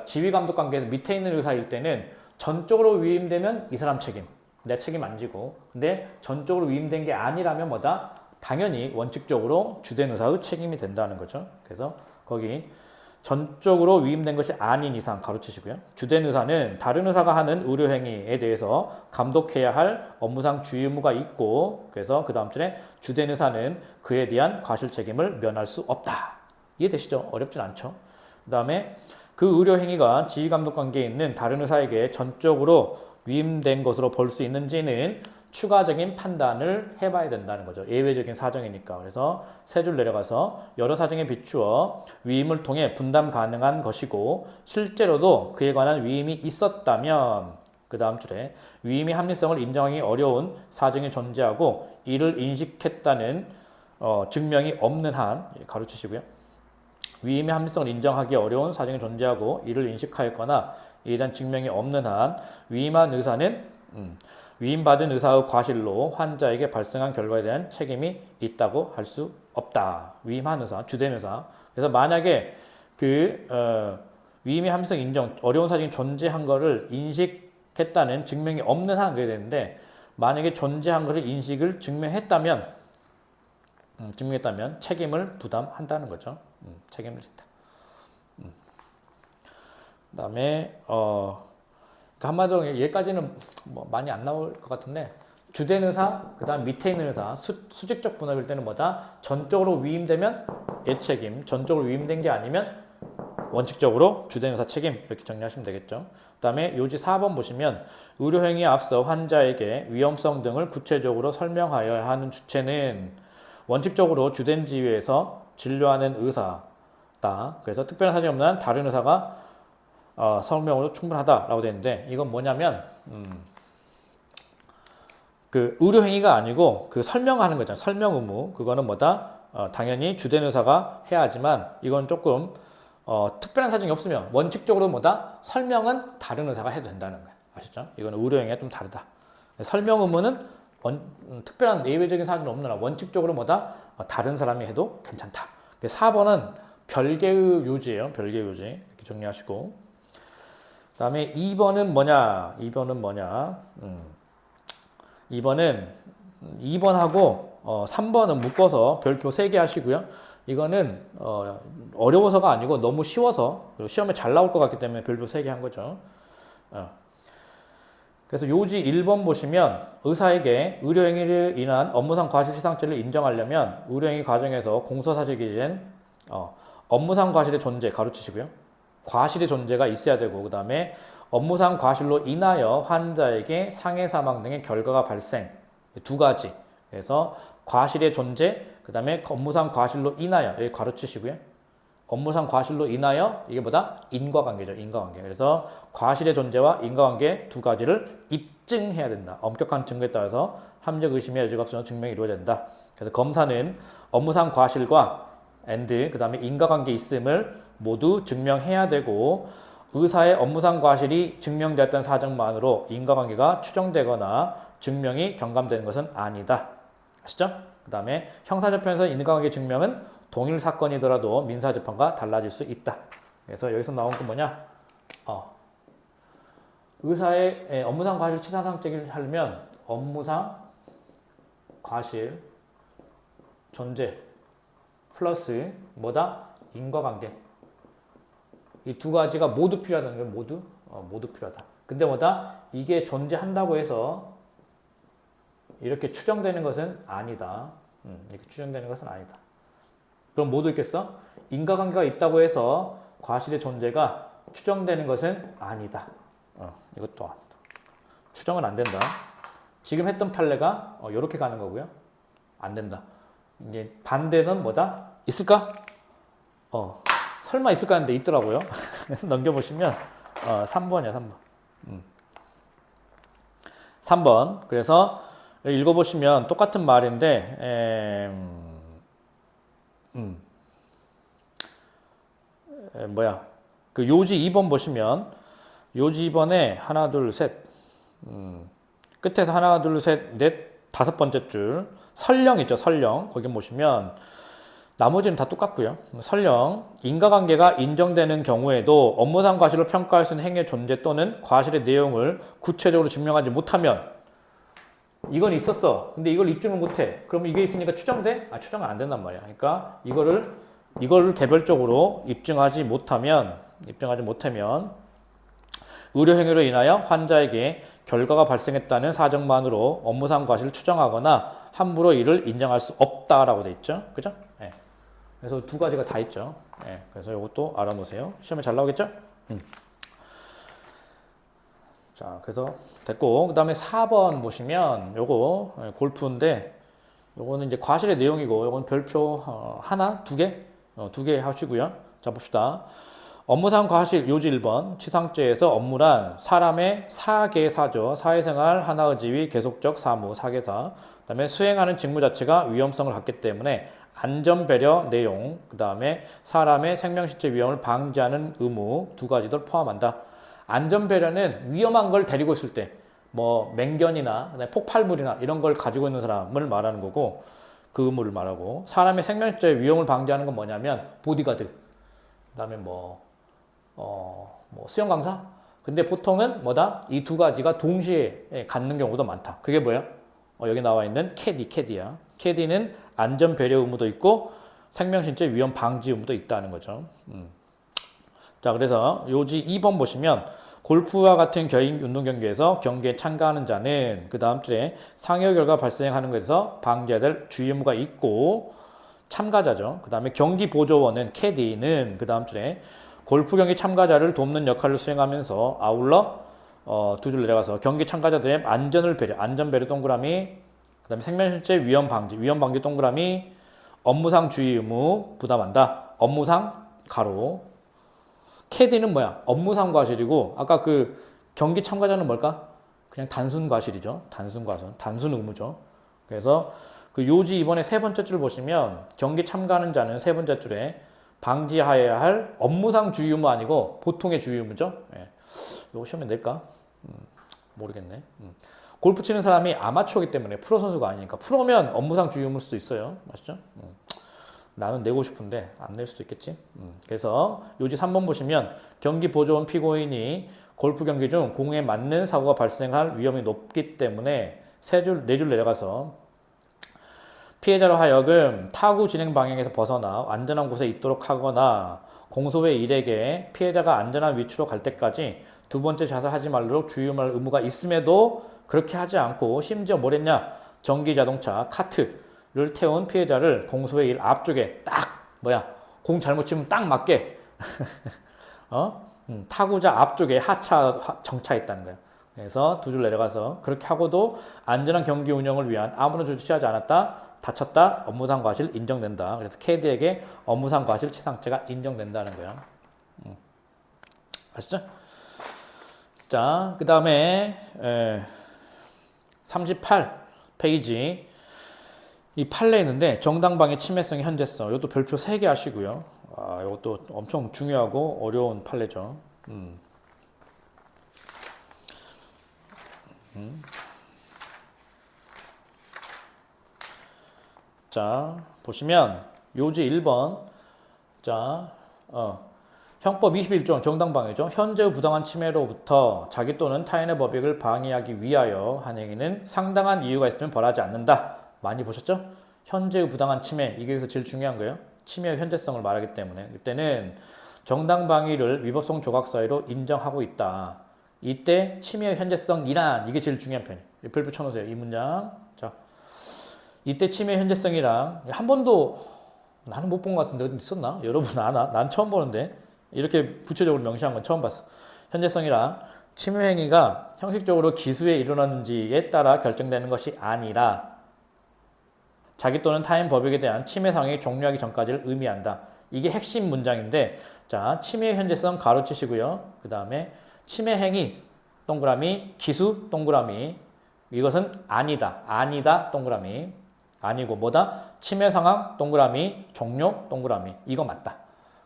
지휘 감독 관계에서 밑에 있는 의사일 때는 전적으로 위임되면 이 사람 책임. 내 책임 안 지고. 근데 전적으로 위임된 게 아니라면 뭐다? 당연히 원칙적으로 주된 의사의 책임이 된다는 거죠. 그래서 거기 전적으로 위임된 것이 아닌 이상 가로치시고요. 주된 의사는 다른 의사가 하는 의료 행위에 대해서 감독해야 할 업무상 주의 의무가 있고, 그래서 그 다음 줄에 주된 의사는 그에 대한 과실 책임을 면할 수 없다. 이해되시죠? 어렵진 않죠. 그 다음에 그 의료 행위가 지휘 감독 관계에 있는 다른 의사에게 전적으로 위임된 것으로 볼 수 있는지는 추가적인 판단을 해봐야 된다는 거죠. 예외적인 사정이니까. 그래서 세 줄 내려가서 여러 사정에 비추어 위임을 통해 분담 가능한 것이고 실제로도 그에 관한 위임이 있었다면 그 다음 줄에 위임의 합리성을 인정하기 어려운 사정이 존재하고 이를 인식했다는 증명이 없는 한 가로치시고요. 위임의 합리성을 인정하기 어려운 사정이 존재하고 이를 인식하였거나 이에 대한 증명이 없는 한 위임한 의사는 위임받은 의사의 과실로 환자에게 발생한 결과에 대한 책임이 있다고 할 수 없다. 위임한 의사, 주된 의사. 그래서 만약에 위임의 합리성 인정, 어려운 사정이 존재한 것을 인식했다는 증명이 없는 한 그래야 되는데 만약에 존재한 것을 인식을 증명했다면 책임을 부담한다는 거죠. 책임을 진다. 그다음에 한마디로 얘까지는 뭐 많이 안 나올 것 같은데 주된 의사, 그다음 밑에 있는 의사 수직적 분업일 때는 뭐다? 전적으로 위임되면 얘 책임, 전적으로 위임된 게 아니면 원칙적으로 주된 의사 책임 이렇게 정리하시면 되겠죠. 그다음에 요지 4번 보시면 의료행위에 앞서 환자에게 위험성 등을 구체적으로 설명하여야 하는 주체는 원칙적으로 주된 지위에서 진료하는 의사다. 그래서 특별한 사정이 없는 한 다른 의사가 설명으로 충분하다라고 되어 있는데 이건 뭐냐면 그 의료행위가 아니고 그 설명하는 거잖아요. 설명 의무. 그거는 뭐다? 당연히 주된 의사가 해야 하지만 이건 조금 특별한 사정이 없으면 원칙적으로 뭐다? 설명은 다른 의사가 해도 된다는 거예요. 아시죠? 이거는 의료행위가 좀 다르다. 설명 의무는 특별한 예외적인 사정이 없는 한 원칙적으로 뭐다? 다른 사람이 해도 괜찮다. 4번은 별개의 요지예요. 별개의 요지. 이렇게 정리하시고 그 다음에 2번은 뭐냐? 2번은 2번하고 3번은 묶어서 별표 3개 하시고요. 이거는 어려워서가 아니고 너무 쉬워서 시험에 잘 나올 것 같기 때문에 별표 3개 한 거죠. 그래서 요지 1번 보시면 의사에게 의료행위를 인한 업무상 과실치상죄를 인정하려면 의료행위 과정에서 공소사실이 된 업무상 과실의 존재 가로치시고요. 과실의 존재가 있어야 되고 그 다음에 업무상 과실로 인하여 환자에게 상해 사망 등의 결과가 발생 두 가지. 그래서 과실의 존재 그 다음에 업무상 과실로 인하여 여기 가로치시고요. 업무상 과실로 인하여 이게 뭐다? 인과관계죠. 인과관계. 그래서 과실의 존재와 인과관계 두 가지를 입증해야 된다. 엄격한 증거에 따라서 합리적 의심의 여지가 없으면 증명이 이루어진다. 그래서 검사는 업무상 과실과 그 다음에 인과관계 있음을 모두 증명해야 되고 의사의 업무상 과실이 증명되었던 사정만으로 인과관계가 추정되거나 증명이 경감되는 것은 아니다. 아시죠? 그 다음에 형사재판에서 인과관계 증명은 동일 사건이더라도 민사재판과 달라질 수 있다. 그래서 여기서 나온 건 뭐냐? 의사의 업무상 과실 치사상죄를 하려면 업무상 과실 존재 플러스 뭐다? 인과관계. 이 두 가지가 모두 필요하다는 거예요. 모두 필요하다. 근데 뭐다? 이게 존재한다고 해서 이렇게 추정되는 것은 아니다. 이렇게 추정되는 것은 아니다. 그럼 모두 있겠어? 인과관계가 있다고 해서 과실의 존재가 추정되는 것은 아니다. 이것도 아니다. 추정은 안 된다. 지금 했던 판례가 이렇게 가는 거고요. 안 된다. 이제 반대는 뭐다? 있을까? 설마 있을까 하는데 있더라고요. 그래서 넘겨보시면 3번이야 3번. 3번. 그래서 읽어보시면 똑같은 말인데 그 요지 2번 보시면 요지 2번에 하나 둘 셋 끝에서 하나 둘 셋 넷 다섯 번째 줄 설령 있죠. 설령 거기 보시면 나머지는 다 똑같고요. 설령 인과관계가 인정되는 경우에도 업무상 과실을 평가할 수 있는 행위의 존재 또는 과실의 내용을 구체적으로 증명하지 못하면 이건 있었어. 근데 이걸 입증을 못해. 그럼 이게 있으니까 추정돼? 아, 추정은 안 된단 말이야. 그러니까 이거를 개별적으로 입증하지 못하면 의료 행위로 인하여 환자에게 결과가 발생했다는 사정만으로 업무상 과실을 추정하거나 함부로 이를 인정할 수 없다라고 돼 있죠. 그죠? 네. 그래서 두 가지가 다 있죠. 네. 그래서 이것도 알아놓으세요. 시험에 잘 나오겠죠? 자, 그래서 됐고, 그 다음에 4번 보시면 요거 골프인데 요거는 이제 과실의 내용이고 요건 별표 하나, 두 개 하시고요. 자, 봅시다. 업무상 과실 요지 1번 치상죄에서 업무란 사람의 사계사죠. 사회생활 하나의 지위 계속적 사무 사계사. 그다음에 수행하는 직무 자체가 위험성을 갖기 때문에 안전배려 내용, 그 다음에 사람의 생명신체 위험을 방지하는 의무 두 가지를 포함한다. 안전배려는 위험한 걸 데리고 있을 때, 뭐 맹견이나 폭발물이나 이런 걸 가지고 있는 사람을 말하는 거고, 그 의무를 말하고, 사람의 생명신체 위험을 방지하는 건 뭐냐면 보디가드, 그다음에 뭐 수영 강사. 근데 보통은 뭐다? 이 두 가지가 동시에 갖는 경우도 많다. 그게 뭐야? 여기 나와 있는 캐디야. 캐디는 안전 배려 의무도 있고 생명신체 위험 방지 의무도 있다는 거죠. 자, 그래서 요지 2번 보시면 골프와 같은 개인 운동 경기에서 경기에 참가하는 자는 그 다음 줄에 상해 결과 발생하는 것에서 방지해야 될 주의 의무가 있고 참가자죠. 그 다음에 경기 보조원은 캐디는 그 다음 줄에 골프 경기 참가자를 돕는 역할을 수행하면서 아울러 두 줄 내려가서 경기 참가자들의 안전을 배려, 안전 배려 동그라미, 그 다음에 생명실제 위험 방지 동그라미, 업무상 주의 의무 부담한다. 업무상 가로. 캐디는 뭐야? 업무상 과실이고 아까 그 경기 참가자는 뭘까? 그냥 단순 과실이죠. 단순 의무죠. 그래서 그 요지 이번에 세 번째 줄 보시면 경기 참가하는 자는 세 번째 줄에 방지해야 할 업무상 주의 의무 아니고 보통의 주의 의무죠. 예. 이거 시험에 낼까? 모르겠네. 골프 치는 사람이 아마추어이기 때문에 프로 선수가 아니니까 프로면 업무상 주의 의무일 수도 있어요. 맞죠? 나는 내고 싶은데 안 낼 수도 있겠지. 그래서 요지 3번 보시면 경기 보조원 피고인이 골프 경기 중 공에 맞는 사고가 발생할 위험이 높기 때문에 네 줄 내려가서 피해자로 하여금 타구 진행 방향에서 벗어나 안전한 곳에 있도록 하거나 공소의 일에게 피해자가 안전한 위치로 갈 때까지 두 번째 자살하지 말도록 주의할 의무가 있음에도 그렇게 하지 않고 심지어 뭘 했냐? 전기자동차 카트를 태운 피해자를 공소의 일 앞쪽에 공 잘못 치면 딱 맞게 타구자 앞쪽에 하차 정차했다는 거야. 그래서 두 줄 내려가서 그렇게 하고도 안전한 경기 운영을 위한 아무런 조치 취하지 않았다. 다쳤다. 업무상 과실 인정된다. 그래서 캐디에게 업무상 과실 치상죄가 인정된다는 거야. 아시죠? 자, 그 다음에 38페이지 이 판례 있는데 정당방위 침해성의 현재성 이것도 별표 3개 하시고요. 이것도 엄청 중요하고 어려운 판례죠. 자, 보시면 요지 1번. 자, 형법 21조 정당방위죠. 현재의 부당한 침해로부터 자기 또는 타인의 법익을 방해하기 위하여 한 행위는 상당한 이유가 있으면 벌하지 않는다. 많이 보셨죠? 현재의 부당한 침해, 이게 여기서 제일 중요한 거예요. 침해의 현재성을 말하기 때문에 이때는 정당방위를 위법성 조각 사유로 인정하고 있다. 이때 침해의 현재성이란 이게 제일 중요한 편이에요. 별표 쳐놓으세요. 이 문장. 자, 이때 침해 현재성이랑 한 번도 나는 못 본 것 같은데 어디 있었나? 여러분 아나? 난 처음 보는데 이렇게 구체적으로 명시한 건 처음 봤어. 현재성이랑 침해 행위가 형식적으로 기수에 일어났는지에 따라 결정되는 것이 아니라 자기 또는 타인 법익에 대한 침해 상황이 종료하기 전까지를 의미한다. 이게 핵심 문장인데 자, 침해 현재성 가로치시고요. 그 다음에 침해 행위 동그라미 기수 동그라미 이것은 아니다 동그라미 아니고 뭐다? 침해 상황 동그라미 종료 동그라미 이거 맞다.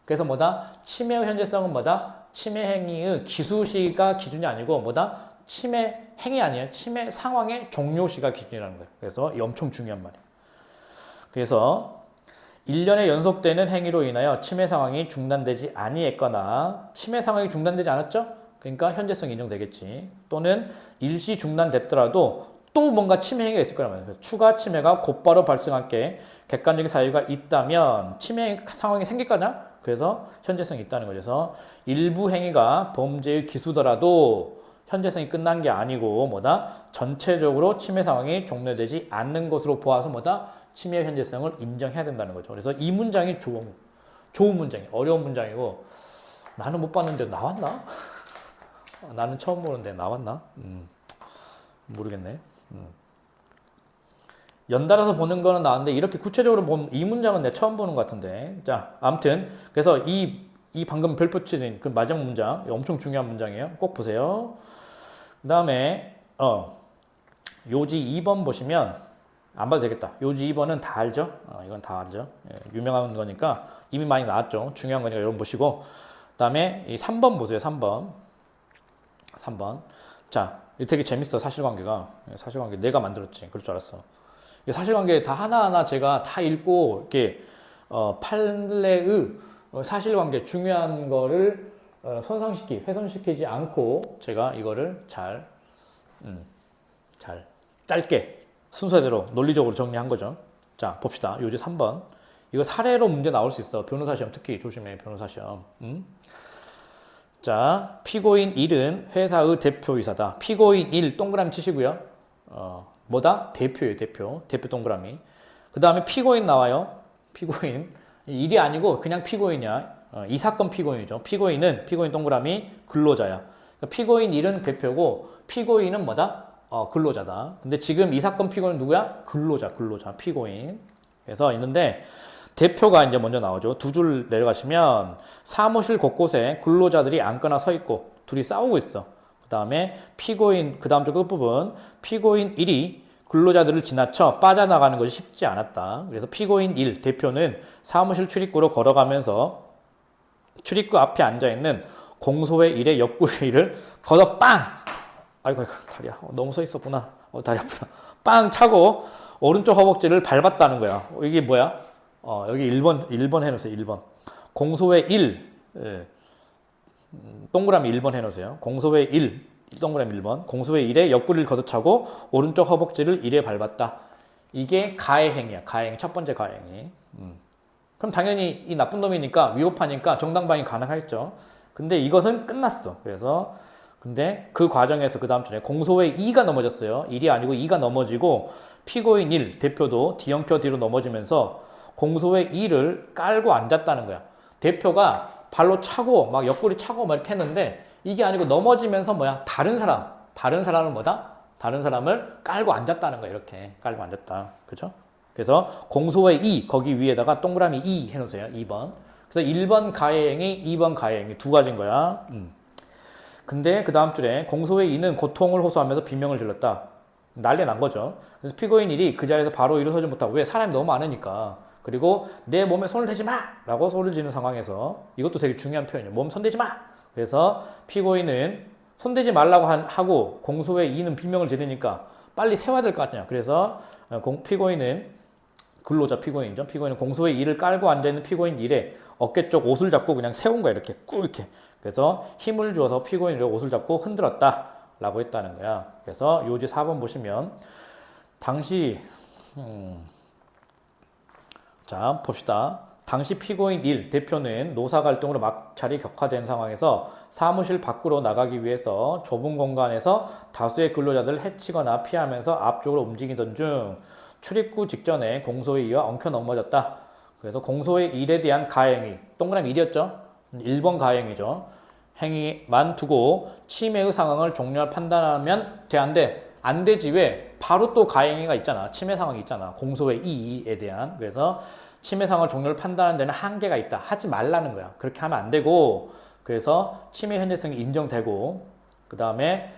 그래서 뭐다? 침해의 현재성은 뭐다? 침해 행위의 기수시가 기준이 아니고 뭐다? 침해 행위 아니에요. 침해 상황의 종료시가 기준이라는 거예요. 그래서 이 엄청 중요한 말이에요. 그래서 1년에 연속되는 행위로 인하여 침해 상황이 중단되지 아니했거나 침해 상황이 중단되지 않았죠? 그러니까 현재성 인정되겠지. 또는 일시 중단됐더라도 또 뭔가 침해 행위가 있을 거란 말이에요. 추가 침해가 곧바로 발생할 게 객관적인 사유가 있다면 침해 상황이 생길 거냐? 그래서 현재성이 있다는 거죠. 그래서 일부 행위가 범죄의 기수더라도 현재성이 끝난 게 아니고 뭐다? 전체적으로 침해 상황이 종료되지 않는 것으로 보아서 뭐다? 침해 현재성을 인정해야 된다는 거죠. 그래서 이 문장이 좋은 문장이 어려운 문장이고 나는 못 봤는데 나왔나? 나는 처음 보는데 나왔나? 모르겠네. 연달아서 보는 거는 나왔는데 이렇게 구체적으로 본 이 문장은 내가 처음 보는 것 같은데. 자, 아무튼 그래서 이 방금 별표 치는 그 마지막 문장 엄청 중요한 문장이에요. 꼭 보세요. 그 다음에 요지 2번 보시면 안 봐도 되겠다. 요지 2번은 다 알죠? 이건 다 알죠. 예, 유명한 거니까 이미 많이 나왔죠. 중요한 거니까 여러분 보시고 그 다음에 이 3번 보세요. 3번. 자, 이거 되게 재밌어. 사실관계가. 사실관계 내가 만들었지. 그럴 줄 알았어. 사실관계 다 하나하나 제가 다 읽고 이렇게 판례의 사실관계 중요한 거를 훼손시키지 않고 제가 이거를 잘 짧게 순서대로 논리적으로 정리한 거죠. 자, 봅시다. 요지 3번. 이거 사례로 문제 나올 수 있어. 변호사 시험 특히 조심해. 변호사 시험. 자, 피고인 1은 회사의 대표이사다. 피고인 1 동그라미 치시고요. 뭐다? 대표예요, 대표. 대표 동그라미. 그 다음에 피고인 나와요. 피고인. 1이 아니고 그냥 피고인이야. 이 사건 피고인이죠. 피고인은 피고인 동그라미 근로자야. 그러니까 피고인 1은 대표고 피고인은 뭐다? 근로자다. 근데 지금 이 사건 피고인은 누구야? 근로자, 피고인. 그래서 있는데 대표가 이제 먼저 나오죠. 두 줄 내려가시면 사무실 곳곳에 근로자들이 앉거나 서 있고 둘이 싸우고 있어. 그 다음에 피고인, 그 다음 줄 끝부분 피고인 1이 근로자들을 지나쳐 빠져나가는 것이 쉽지 않았다. 그래서 피고인 1, 대표는 사무실 출입구로 걸어가면서 출입구 앞에 앉아있는 공소의 1의 옆구리 1을 걷어 빵! 아이고, 다리야. 너무 서 있었구나. 다리 아프다. 빵 차고 오른쪽 허벅지를 밟았다는 거야. 이게 뭐야? 여기 1번 해놓으세요. 1번. 공소의 1, 동그라미 1번 해놓으세요. 공소의 1, 동그라미 1번. 공소의 1에 옆구리를 걷어차고 오른쪽 허벅지를 1에 밟았다. 이게 가해 행위야. 가해 행위. 첫 번째 가해 행위. 그럼 당연히 이 나쁜 놈이니까 위법하니까 정당방위 가능하겠죠. 근데 이것은 끝났어. 그래서 근데 그 과정에서 그 다음 주에 공소의 2가 넘어졌어요. 1이 아니고 2가 넘어지고 피고인 1, 대표도 D형표 뒤로 넘어지면서 공소의 2를 깔고 앉았다는 거야. 대표가 발로 차고 막 옆구리 차고 막 이렇게 했는데 이게 아니고 넘어지면서 뭐야? 다른 사람은 뭐다? 다른 사람을 깔고 앉았다는 거야. 이렇게 깔고 앉았다. 그죠? 그래서 공소의 2 거기 위에다가 동그라미 2 해놓으세요. 2번. 그래서 1번 가해행위, 2번 가해행위 두 가지인 거야. 근데 그 다음 줄에 공소의 2는 고통을 호소하면서 비명을 질렀다. 난리 난 거죠. 그래서 피고인 1이 그 자리에서 바로 일어서지 못하고 왜? 사람이 너무 많으니까. 그리고 내 몸에 손을 대지 마! 라고 소리를 지르는 상황에서 이것도 되게 중요한 표현이에요. 몸 손대지 마! 그래서 피고인은 손대지 말라고 하고 공소의 2는 비명을 지르니까 빨리 세워야 될 것 같냐. 그래서 피고인은 근로자 피고인이죠. 피고인은 공소의 2를 깔고 앉아있는 피고인 1의 어깨 쪽 옷을 잡고 그냥 세운 거야. 이렇게 꾹 이렇게. 그래서 힘을 주어서 피고인의 옷을 잡고 흔들었다. 라고 했다는 거야. 그래서 요지 4번 보시면 당시 자 봅시다. 당시 피고인 1 대표는 노사 갈등으로 막차리 격화된 상황에서 사무실 밖으로 나가기 위해서 좁은 공간에서 다수의 근로자들을 해치거나 피하면서 앞쪽으로 움직이던 중 출입구 직전에 공소에 의해 엉켜 넘어졌다. 그래서 공소의 1에 대한 가행위 동그라미 1이었죠. 1번 가행위죠. 행위만 두고 침해의 상황을 종료할 판단하면 돼안돼? 안 되지. 왜? 바로 또 가행위가 있잖아. 침해 상황이 있잖아. 공소의 2에 대한. 그래서 침해 상황을 종료를 판단하는 데는 한계가 있다. 하지 말라는 거야. 그렇게 하면 안 되고 그래서 침해 현재성이 인정되고 그 다음에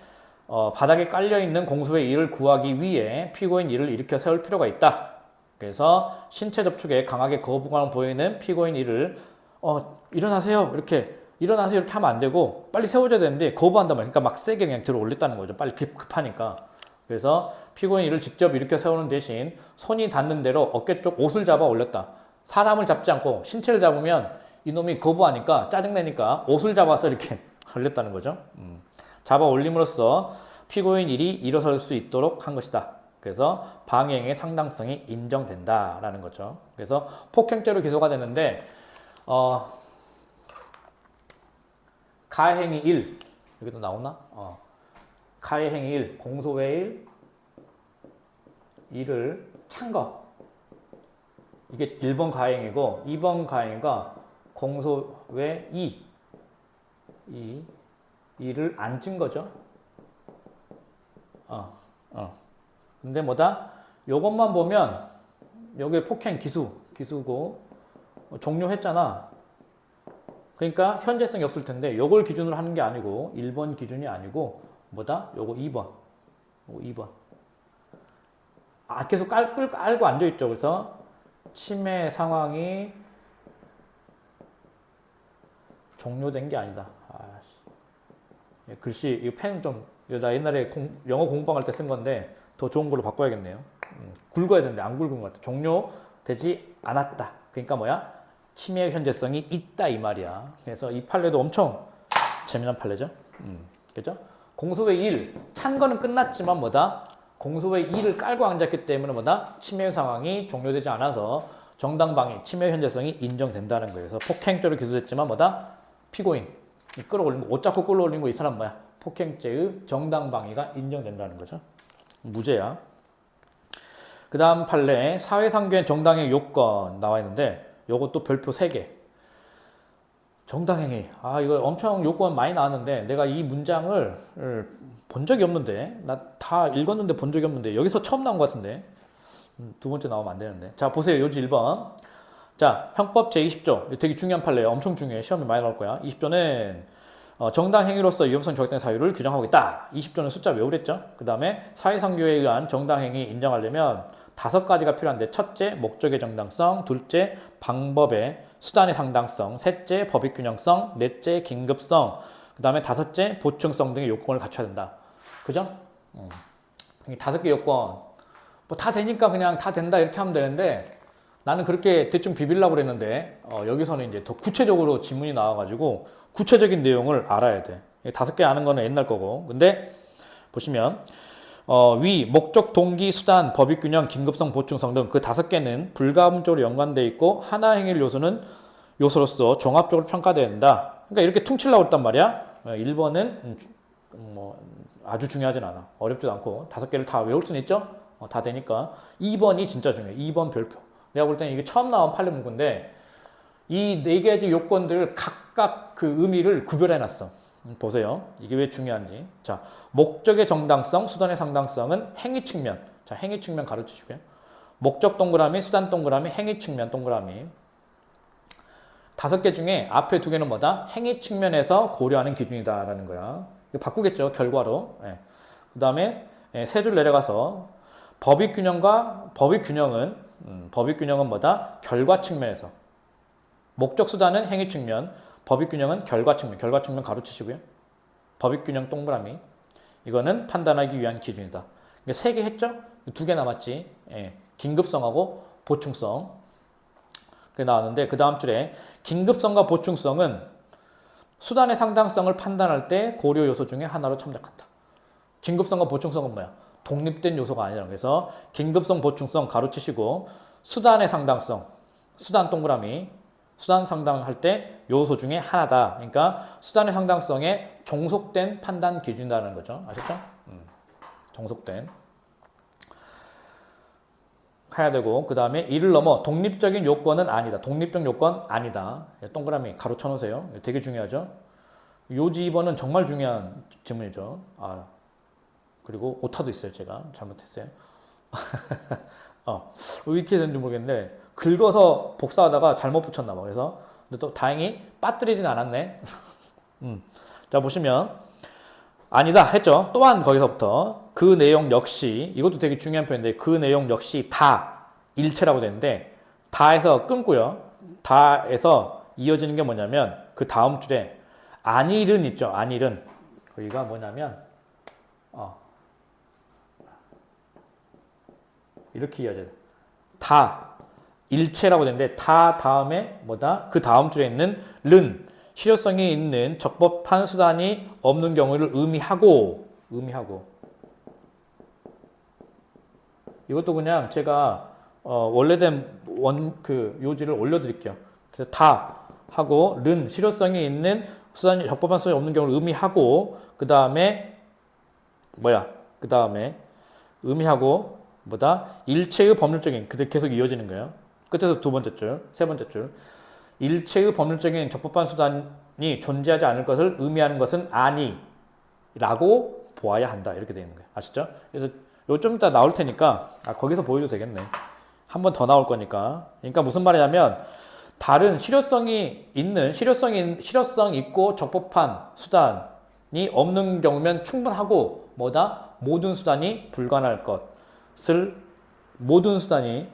바닥에 깔려있는 공소의 1을 구하기 위해 피고인 1을 일으켜 세울 필요가 있다. 그래서 신체 접촉에 강하게 거부감을 보이는 피고인 1을 일어나세요. 이렇게 하면 안 되고 빨리 세워줘야 되는데 거부한단 말이야. 그러니까 막 세게 그냥 들어 올렸다는 거죠. 빨리 급하니까. 그래서 피고인 1을 직접 일으켜 세우는 대신 손이 닿는 대로 어깨 쪽 옷을 잡아 올렸다. 사람을 잡지 않고 신체를 잡으면 이놈이 거부하니까 짜증내니까 옷을 잡아서 이렇게 올렸다는 거죠. 잡아 올림으로써 피고인 일이 일어설 수 있도록 한 것이다. 그래서 방해행위의 상당성이 인정된다라는 거죠. 그래서 폭행죄로 기소가 되는데 가해행위 1 여기도 나오나? 가해행위 1 공소외 1을 찬 거. 이게 1번 가해행위고 2번 가해행위가 공소외 2를 안 찐 거죠. 근데 뭐다? 요것만 보면 여기 폭행 기수고 종료했잖아. 그러니까 현재성이 없을 텐데 요걸 기준으로 하는 게 아니고 1번 기준이 아니고 뭐다? 요거 2번. 계속 깔고 앉아 있죠. 그래서 침해 상황이 종료된 게 아니다. 글씨 이 펜 좀 나 옛날에 영어 공부할 때 쓴 건데 더 좋은 걸로 바꿔야겠네요. 굵어야 되는데 안 굵은 것 같아. 종료되지 않았다. 그러니까 뭐야? 침해 현재성이 있다 이 말이야. 그래서 이 판례도 엄청 재미난 판례죠. 그죠? 공소외 1 찬 거는 끝났지만 뭐다? 공소외 2를 깔고 앉았기 때문에 뭐다? 침해 상황이 종료되지 않아서 정당방위 침해 현재성이 인정된다는 거예요. 그래서 폭행죄로 기소됐지만 뭐다? 피고인 끌어올린 거, 옷 잡고 끌어올린 거 이 사람 뭐야? 폭행죄의 정당방위가 인정된다는 거죠. 무죄야. 그 다음 판례 사회상규의 정당행위 요건 나와 있는데 요것도 별표 3개. 정당행위. 이거 엄청 요건 많이 나왔는데 내가 이 문장을 본 적이 없는데 나 다 읽었는데 본 적이 없는데 여기서 처음 나온 것 같은데 두 번째 나오면 안 되는데. 자 보세요. 요지 1번. 자 형법 제20조 되게 중요한 판례예요. 엄청 중요해. 시험에 많이 나올 거야. 20조는 정당행위로서 위험성이 조각된 사유를 규정하고 있다. 20조는 숫자 외우랬죠. 그 다음에 사회상규에 의한 정당행위 인정하려면 5가지가 필요한데 첫째, 목적의 정당성, 둘째, 방법의 수단의 상당성, 셋째, 법익 균형성, 넷째, 긴급성, 그 다음에 다섯째, 보충성 등의 요건을 갖춰야 된다. 그죠? 이 5개 요건 뭐 다 되니까 그냥 다 된다 이렇게 하면 되는데 나는 그렇게 대충 비빌라고 그랬는데 여기서는 이제 더 구체적으로 지문이 나와가지고 구체적인 내용을 알아야 돼. 5개 아는 거는 옛날 거고. 근데 보시면 위, 목적, 동기, 수단, 법익균형, 긴급성, 보충성 등 그 5개는 불가분적으로 연관되어 있고 하나 행위를 요소로서 종합적으로 평가돼야 된다. 그러니까 이렇게 퉁치려고 했단 말이야. 1번은 뭐 아주 중요하진 않아. 어렵지도 않고 5개를 다 외울 수는 있죠. 다 되니까 2번이 진짜 중요해. 2번 별표. 내가 볼 때는 이게 처음 나온 판례 문구인데 이 4가지 요건들을 각각 그 의미를 구별해놨어. 보세요. 이게 왜 중요한지. 자, 목적의 정당성, 수단의 상당성은 행위 측면. 자, 행위 측면 가르치시고요. 목적 동그라미, 수단 동그라미, 행위 측면 동그라미. 5개 중에 앞에 2개는 뭐다? 행위 측면에서 고려하는 기준이다라는 거야. 이거 바꾸겠죠, 결과로. 그 다음에 3줄 내려가서 법익균형은 뭐다? 결과 측면에서. 목적 수단은 행위 측면, 법익균형은 결과 측면 가로치시고요. 법익균형 동그라미. 이거는 판단하기 위한 기준이다. 3개 했죠? 2개 남았지. 긴급성하고 보충성. 그게 나왔는데 그 다음 줄에 긴급성과 보충성은 수단의 상당성을 판단할 때 고려 요소 중에 하나로 참작한다. 긴급성과 보충성은 뭐야? 독립된 요소가 아니라. 그래서 긴급성, 보충성 가로치시고 수단의 상당성, 수단 동그라미. 수단 상당할 때 요소 중에 하나다. 그러니까 수단의 상당성에 종속된 판단 기준이라는 거죠. 아셨죠? 종속된. 해야 되고 그 다음에 이를 넘어 독립적인 요건은 아니다. 독립적 요건 아니다. 동그라미 가로쳐 놓으세요. 되게 중요하죠. 요지 2번은 정말 중요한 질문이죠. 그리고 오타도 있어요. 제가 잘못했어요. 왜 이렇게 됐는지 모르겠는데 긁어서 복사하다가 잘못 붙였나 봐. 그래서 근데 또 다행히 빠뜨리진 않았네. 자 보시면 아니다 했죠. 또한 거기서부터 그 내용 역시 이것도 되게 중요한 표현인데 그 내용 역시 다 일체라고 되는데 다에서 끊고요. 다에서 이어지는 게 뭐냐면 그 다음 줄에 안일은 있죠. 안일은 거기가 뭐냐면 이렇게 이어져요. 다 일체라고 되는데 다 다음에 뭐다? 그 다음 줄에 있는 른 실효성이 있는 적법한 수단이 없는 경우를 의미하고 이것도 그냥 제가 원래된 그 요지를 올려드릴게요. 그래서 다 하고 른 실효성이 있는 수단이 적법한 수단이 없는 경우를 의미하고 그 다음에 의미하고 일체의 법률적인 계속 이어지는 거예요. 끝에서 두 번째 줄, 세 번째 줄. 일체의 법률적인 적법한 수단이 존재하지 않을 것을 의미하는 것은 아니라고 보아야 한다. 이렇게 되어 있는 거예요. 아시죠? 그래서 요 좀 이따 나올 테니까 거기서 보여도 되겠네. 한 번 더 나올 거니까. 그러니까 무슨 말이냐면 다른 실효성 있고 적법한 수단이 없는 경우면 충분하고 모든 수단이 불가능할 것을 모든 수단이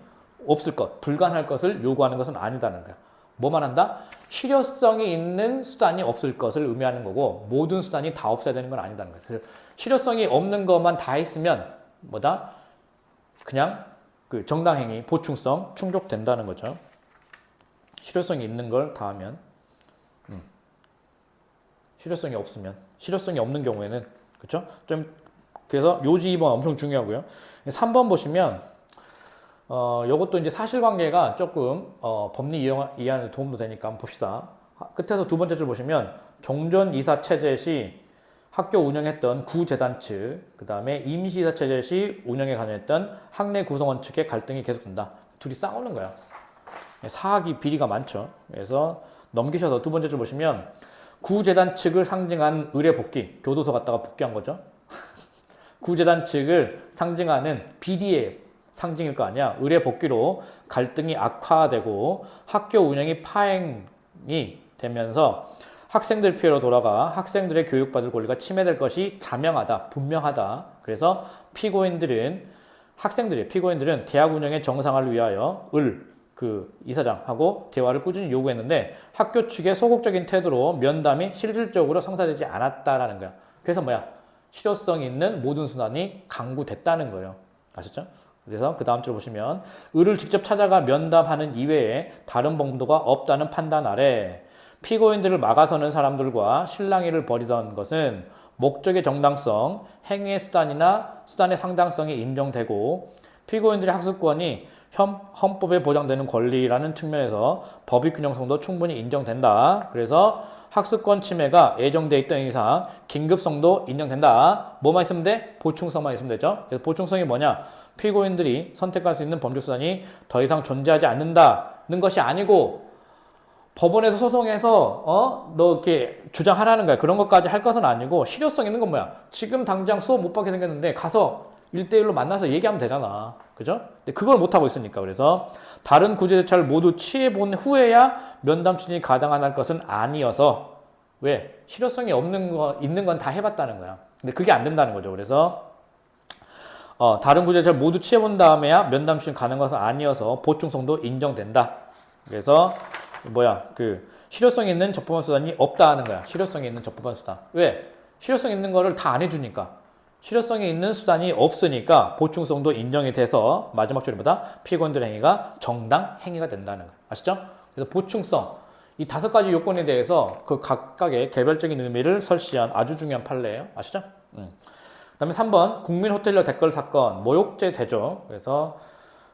없을 것, 불가능할 것을 요구하는 것은 아니다는 거야. 뭐만 한다? 실효성이 있는 수단이 없을 것을 의미하는 거고 모든 수단이 다 없어야 되는 건 아니다는 거야. 그래서 실효성이 없는 것만 다 했으면 그냥 그 정당행위, 보충성 충족된다는 거죠. 실효성이 있는 걸 다 하면 실효성이 없는 경우에는 그렇죠? 좀 그래서 요지 2번 엄청 중요하고요. 3번 보시면 요것도 이제 사실관계가 조금 법리 이해하는 데 도움도 되니까 한번 봅시다. 끝에서 두 번째 줄 보시면 종전 이사 체제 시 학교 운영했던 구재단 측, 그 다음에 임시이사 체제 시 운영에 관여했던 학내 구성원 측의 갈등이 계속된다. 둘이 싸우는 거야. 사학이 비리가 많죠. 그래서 넘기셔서 두 번째 줄 보시면 구재단 측을 상징한 의례 복귀, 교도소 갔다가 복귀한 거죠. 구재단 측을 상징하는 비리의 상징일 거 아니야. 의례 복귀로 갈등이 악화되고 학교 운영이 파행이 되면서 학생들 피해로 돌아가 학생들의 교육받을 권리가 침해될 것이 자명하다, 분명하다. 그래서 피고인들은 대학 운영의 정상화를 위하여 그 이사장하고 대화를 꾸준히 요구했는데 학교 측의 소극적인 태도로 면담이 실질적으로 성사되지 않았다라는 거야. 그래서 실효성 있는 모든 수단이 강구됐다는 거예요. 아셨죠? 그래서 그 다음 줄 보시면 을을 직접 찾아가 면담하는 이외에 다른 방도가 없다는 판단 아래 피고인들을 막아서는 사람들과 실랑이를 벌이던 것은 목적의 정당성, 행위의 수단이나 수단의 상당성이 인정되고 피고인들의 학습권이 헌법에 보장되는 권리라는 측면에서 법익 균형성도 충분히 인정된다. 그래서 학습권 침해가 예정돼 있던 이상 긴급성도 인정된다. 뭐만 있으면 돼? 보충성만 있으면 되죠. 그래서 보충성이 뭐냐? 피고인들이 선택할 수 있는 법률 수단이 더 이상 존재하지 않는다는 것이 아니고 법원에서 소송해서 너 이렇게 주장하라는 거야. 그런 것까지 할 것은 아니고 실효성 있는 건 지금 당장 수업 못 받게 생겼는데 가서 1대1로 만나서 얘기하면 되잖아. 그죠? 근데 그걸 못하고 있으니까. 그래서 다른 구제 절차를 모두 취해본 후에야 면담 추진이 가능한 것은 아니어서 왜? 실효성이 있는 건 다 해봤다는 거야. 근데 그게 안 된다는 거죠. 그래서 다른 구제 절차를 모두 취해본 다음에야 면담 추진이 가능한 것은 아니어서 보충성도 인정된다. 그래서 실효성 있는 적법한 수단이 없다 하는 거야. 실효성이 있는 적법한 수단. 왜? 실효성 있는 거를 다 안 해주니까. 실효성이 있는 수단이 없으니까 보충성도 인정이 돼서 마지막 줄보다 피고인들 행위가 정당 행위가 된다는 거예요. 아시죠? 그래서 보충성, 이 5가지 요건에 대해서 그 각각의 개별적인 의미를 설시한 아주 중요한 판례예요. 아시죠? 그 다음에 3번 국민 호텔러 댓글 사건 모욕죄 대조. 그래서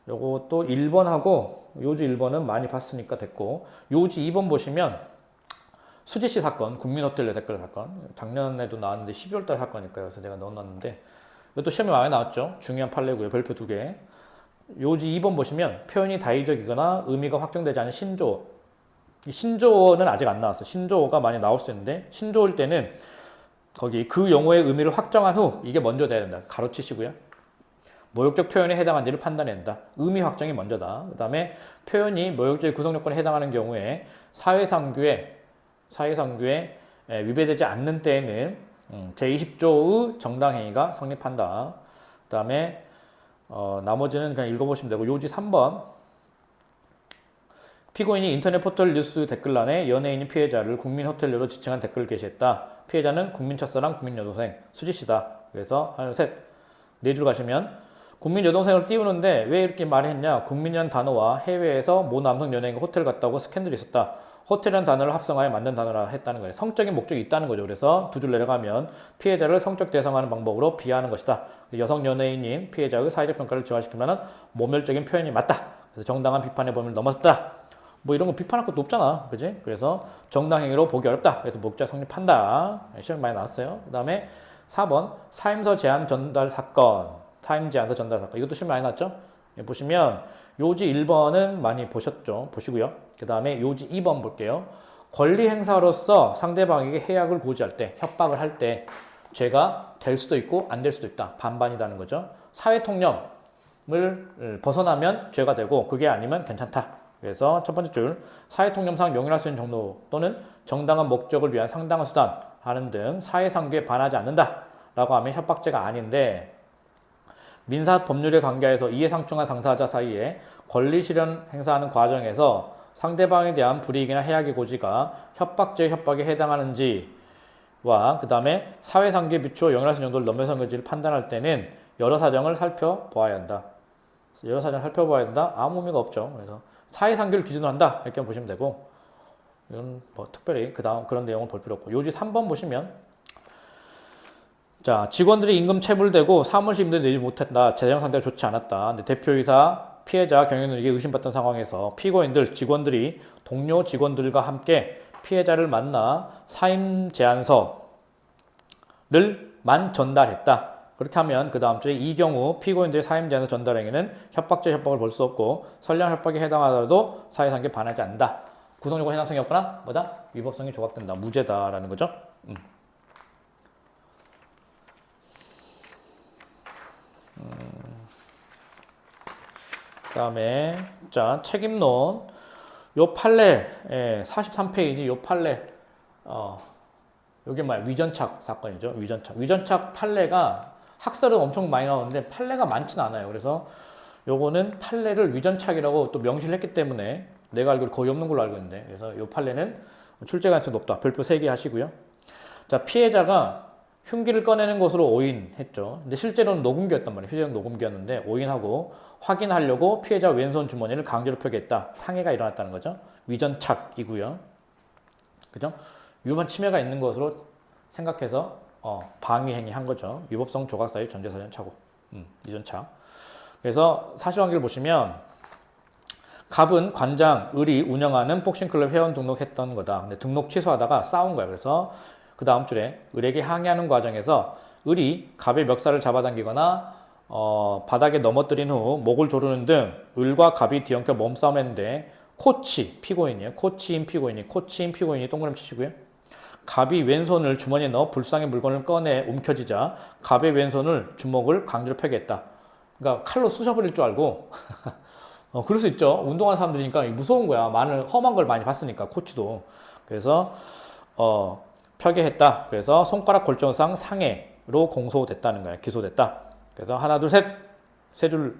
요것도 1번하고 요지 1번은 많이 봤으니까 됐고 요지 2번 보시면 수지씨 사건, 국민호텔 댓글 사건. 작년에도 나왔는데 12월달 사건일까요? 그래서 내가 넣어놨는데 이것도 시험에 많이 나왔죠. 중요한 판례고요. 별표 2개. 요지 2번 보시면 표현이 다의적이거나 의미가 확정되지 않은 신조어. 이 신조어는 아직 안 나왔어요. 신조어가 많이 나올 수 있는데 신조어일 때는 거기 그 용어의 의미를 확정한 후 이게 먼저 돼야 된다. 가로치시고요. 모욕적 표현에 해당한지를 판단해야 된다. 의미 확정이 먼저다. 그 다음에 표현이 모욕죄의 구성 요건에 해당하는 경우에 사회상규에 위배되지 않는 때에는 제20조의 정당행위가 성립한다. 그 다음에 나머지는 그냥 읽어보시면 되고 요지 3번 피고인이 인터넷 포털 뉴스 댓글란에 연예인이 피해자를 국민 호텔료로 지칭한 댓글을 게시했다. 피해자는 국민 첫사랑, 국민 여동생, 수지씨다. 그래서 하나, 셋, 네 줄 가시면 국민 여동생을 띄우는데 왜 이렇게 말했냐? 국민이라는 단어와 해외에서 모 남성 연예인과 호텔 갔다고 스캔들이 있었다. 호텔이라는 단어를 합성하여 만든 단어라 했다는 거예요. 성적인 목적이 있다는 거죠. 그래서 두 줄 내려가면 피해자를 성적 대상화하는 방법으로 비하하는 것이다. 여성 연예인인 피해자의 사회적 평가를 저하시킬 만한 모멸적인 표현이 맞다. 그래서 정당한 비판의 범위를 넘었다. 뭐 이런 거 비판할 것도 없잖아. 그지? 그래서 정당행위로 보기 어렵다. 그래서 목적 성립한다. 시험 많이 나왔어요. 그 다음에 4번 사임서 제안 전달 사건. 사임 제안서 전달 사건. 이것도 시험 많이 나왔죠? 보시면 요지 1번은 많이 보셨죠? 보시고요. 그 다음에 요지 2번 볼게요. 권리 행사로서 상대방에게 해악을 고지할 때, 협박을 할 때 죄가 될 수도 있고 안 될 수도 있다. 반반이라는 거죠. 사회 통념을 벗어나면 죄가 되고 그게 아니면 괜찮다. 그래서 첫 번째 줄 사회통념상 용인할 수 있는 정도 또는 정당한 목적을 위한 상당한 수단 하는 등 사회상규에 반하지 않는다 라고 하면 협박죄가 아닌데 민사법률의 관계에서 이해상충한 당사자 사이에 권리 실현 행사하는 과정에서 상대방에 대한 불이익이나 해악의 고지가 협박죄의 협박에 해당하는지와 그 다음에 사회상규에 비추어 용인할 수 있는 정도를 넘어선 건지를 판단할 때는 여러 사정을 살펴보아야 한다. 여러 사정을 살펴봐야 된다. 아무 의미가 없죠. 그래서 사회상규를 기준으로 한다. 이렇게 보시면 되고 이건 뭐 특별히 그런 내용을 볼 필요 없고 요지 3번 보시면 자 직원들이 임금 체불되고 사무실 임대를 내지 못했다. 재정 상태가 좋지 않았다. 근데 대표이사 피해자 경영에게 의심받던 상황에서 피고인들 직원들이 동료 직원들과 함께 피해자를 만나 사임 제안서를 만 전달했다. 그렇게 하면 그 다음 주에 이 경우 피고인들의 사임 제안서 전달 행위는 협박죄 협박을 볼 수 없고 선량 협박에 해당하더라도 사회상규에 반하지 않는다. 구성요건 해당성이 없거나 뭐다? 위법성이 조각된다. 무죄다라는 거죠. 그 다음에 자 책임론 요 판례 43페이지 요 판례 요게 뭐야 위전착 사건이죠. 위전착 판례가 학설은 엄청 많이 나오는데 판례가 많지는 않아요. 그래서 요거는 판례를 위전착이라고 또 명시를 했기 때문에 내가 알기로 거의 없는 걸로 알고 있는데 그래서 요 판례는 출제 가능성이 높다. 별표 3개 하시고요. 자 피해자가 흉기를 꺼내는 것으로 오인했죠. 근데 실제로는 녹음기였단 말이에요. 휴대용 녹음기였는데 오인하고 확인하려고 피해자 왼손 주머니를 강제로 표기했다. 상해가 일어났다는 거죠. 위전착이고요. 그죠? 위반 침해가 있는 것으로 생각해서 방위행위 한 거죠. 위법성 조각 사유 전제사전 착오. 위전착. 그래서 사실관계를 보시면 갑은 관장, 을이 운영하는 복싱클럽 회원 등록했던 거다. 근데 등록 취소하다가 싸운 거야. 그래서 그 다음 줄에 을에게 항의하는 과정에서 을이 갑의 멱살을 잡아당기거나 바닥에 넘어뜨린 후 목을 조르는 등 을과 갑이 뒤엉켜 몸싸움을 했는데 코치인 피고인이 동그라미 치시고요. 갑이 왼손을 주머니에 넣어 불상의 물건을 꺼내 움켜쥐자 갑의 왼손을 주먹을 강제로 펴겠다. 그러니까 칼로 쑤셔버릴 줄 알고 그럴 수 있죠. 운동하는 사람들이니까 무서운 거야. 험한 걸 많이 봤으니까 코치도. 그래서 펴게 했다. 그래서 손가락 골절상 상해로 공소됐다는 거야. 기소됐다. 그래서 하나 둘 셋 세 줄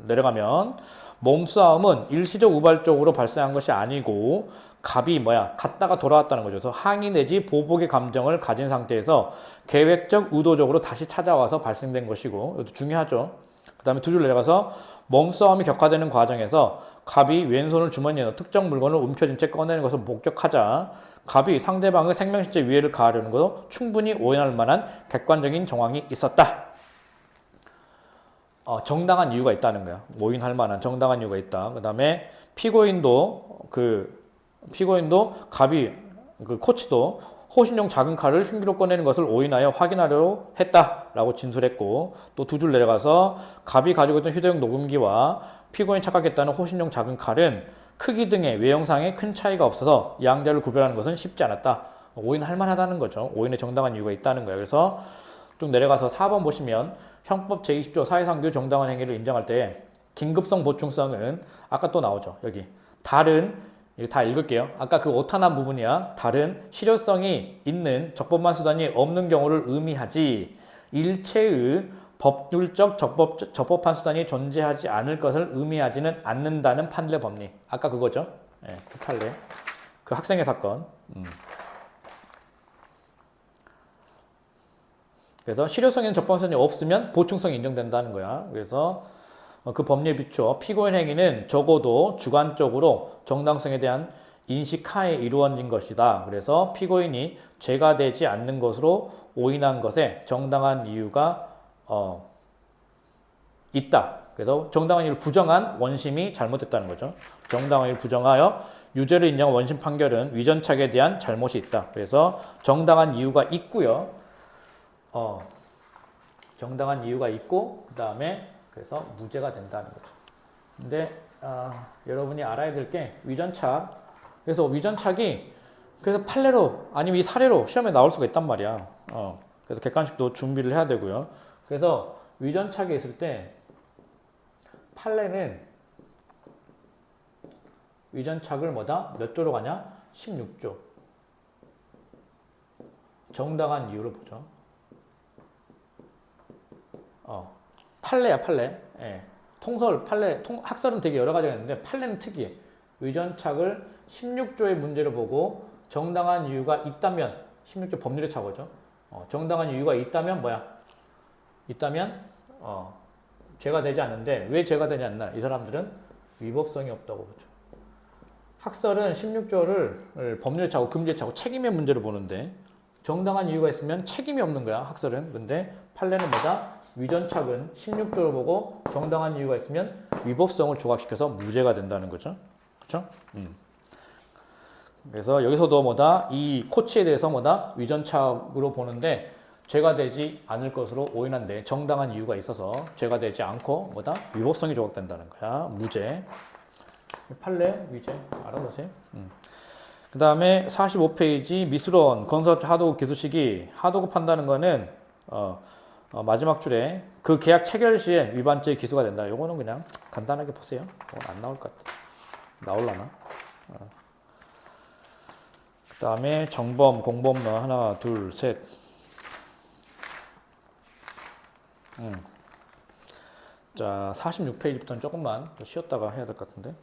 내려가면 몸싸움은 일시적 우발적으로 발생한 것이 아니고 갑이 갔다가 돌아왔다는 거죠. 그래서 항의 내지 보복의 감정을 가진 상태에서 계획적 의도적으로 다시 찾아와서 발생된 것이고 이것도 중요하죠. 그 다음에 두 줄 내려가서 몸싸움이 격화되는 과정에서 갑이 왼손을 주머니에 넣어 특정 물건을 움켜쥔 채 꺼내는 것을 목격하자 갑이 상대방의 생명신체 위해를 가하려는 것도 충분히 오인할 만한 객관적인 정황이 있었다. 정당한 이유가 있다는 거야. 오인할 만한 정당한 이유가 있다. 그 다음에 피고인도 갑이 코치도 호신용 작은 칼을 흉기로 꺼내는 것을 오인하여 확인하려고 했다라고 진술했고 또 두 줄 내려가서 갑이 가지고 있던 휴대용 녹음기와 피고인이 착각했다는 호신용 작은 칼은 크기 등의 외형상에 큰 차이가 없어서 양자를 구별하는 것은 쉽지 않았다. 오인할 만하다는 거죠. 오인의 정당한 이유가 있다는 거예요. 그래서 쭉 내려가서 4번 보시면 형법 제20조 사회상규 정당한 행위를 인정할 때 긴급성 보충성은 아까 또 나오죠. 여기 다른 이거 다 읽을게요. 아까 그 오탄한 부분이야. 다른 실효성이 있는 적법한 수단이 없는 경우를 의미하지 일체의 법률적 적법한 수단이 존재하지 않을 것을 의미하지는 않는다는 판례 법리. 아까 그거죠. 네, 그 판례. 그 학생의 사건. 그래서 실효성이 있는 적법한 수단이 없으면 보충성이 인정된다는 거야. 그래서 그 법리에 비추어 피고인 행위는 적어도 주관적으로 정당성에 대한 인식하에 이루어진 것이다. 그래서 피고인이 죄가 되지 않는 것으로 오인한 것에 정당한 이유가 있다. 그래서 정당한 이유를 부정한 원심이 잘못됐다는 거죠. 정당한 이유를 부정하여 유죄를 인정한 원심 판결은 위전착에 대한 잘못이 있다. 그래서 정당한 이유가 있고요. 정당한 이유가 있고 그 다음에 그래서 무죄가 된다는 거죠. 근데 여러분이 알아야 될 게 위전착. 그래서 위전착이 그래서 판례로 아니면 이 사례로 시험에 나올 수가 있단 말이야. 그래서 객관식도 준비를 해야 되고요. 그래서 위전착이 있을 때 판례는 위전착을 몇 조로 가냐? 16조. 정당한 이유를 보죠. 판례야, 판례. 예. 통설, 판례, 학설은 되게 여러 가지가 있는데 판례는 특이해. 위전착을 16조의 문제로 보고 정당한 이유가 있다면 16조 법률의 착오죠. 정당한 이유가 있다면 있다면 죄가 되지 않는데 왜 죄가 되지 않나? 이 사람들은 위법성이 없다고 보죠. 학설은 16조를 법률의 착오, 금지의 착오, 책임의 문제로 보는데 정당한 이유가 있으면 책임이 없는 거야. 학설은. 근데 판례는 위전착은 16조를 보고 정당한 이유가 있으면 위법성을 조각시켜서 무죄가 된다는 거죠. 그렇죠? 그래서 여기서도 이 코치에 대해서 위전착으로 보는데 죄가 되지 않을 것으로 오인한데 정당한 이유가 있어서 죄가 되지 않고 위법성이 조각된다는 거야. 무죄. 판례, 위죄 알아보세요. 그 다음에 45페이지 미술원 건설 하도급 기술시기 하도급 한다는 거는 마지막 줄에 그 계약 체결 시에 위반죄의 기수가 된다. 요거는 그냥 간단하게 보세요. 안 나올 것 같아. 나올라나? 그 다음에 정범, 공범 하나, 둘, 셋. 자, 46페이지부터는 조금만 쉬었다가 해야 될 것 같은데.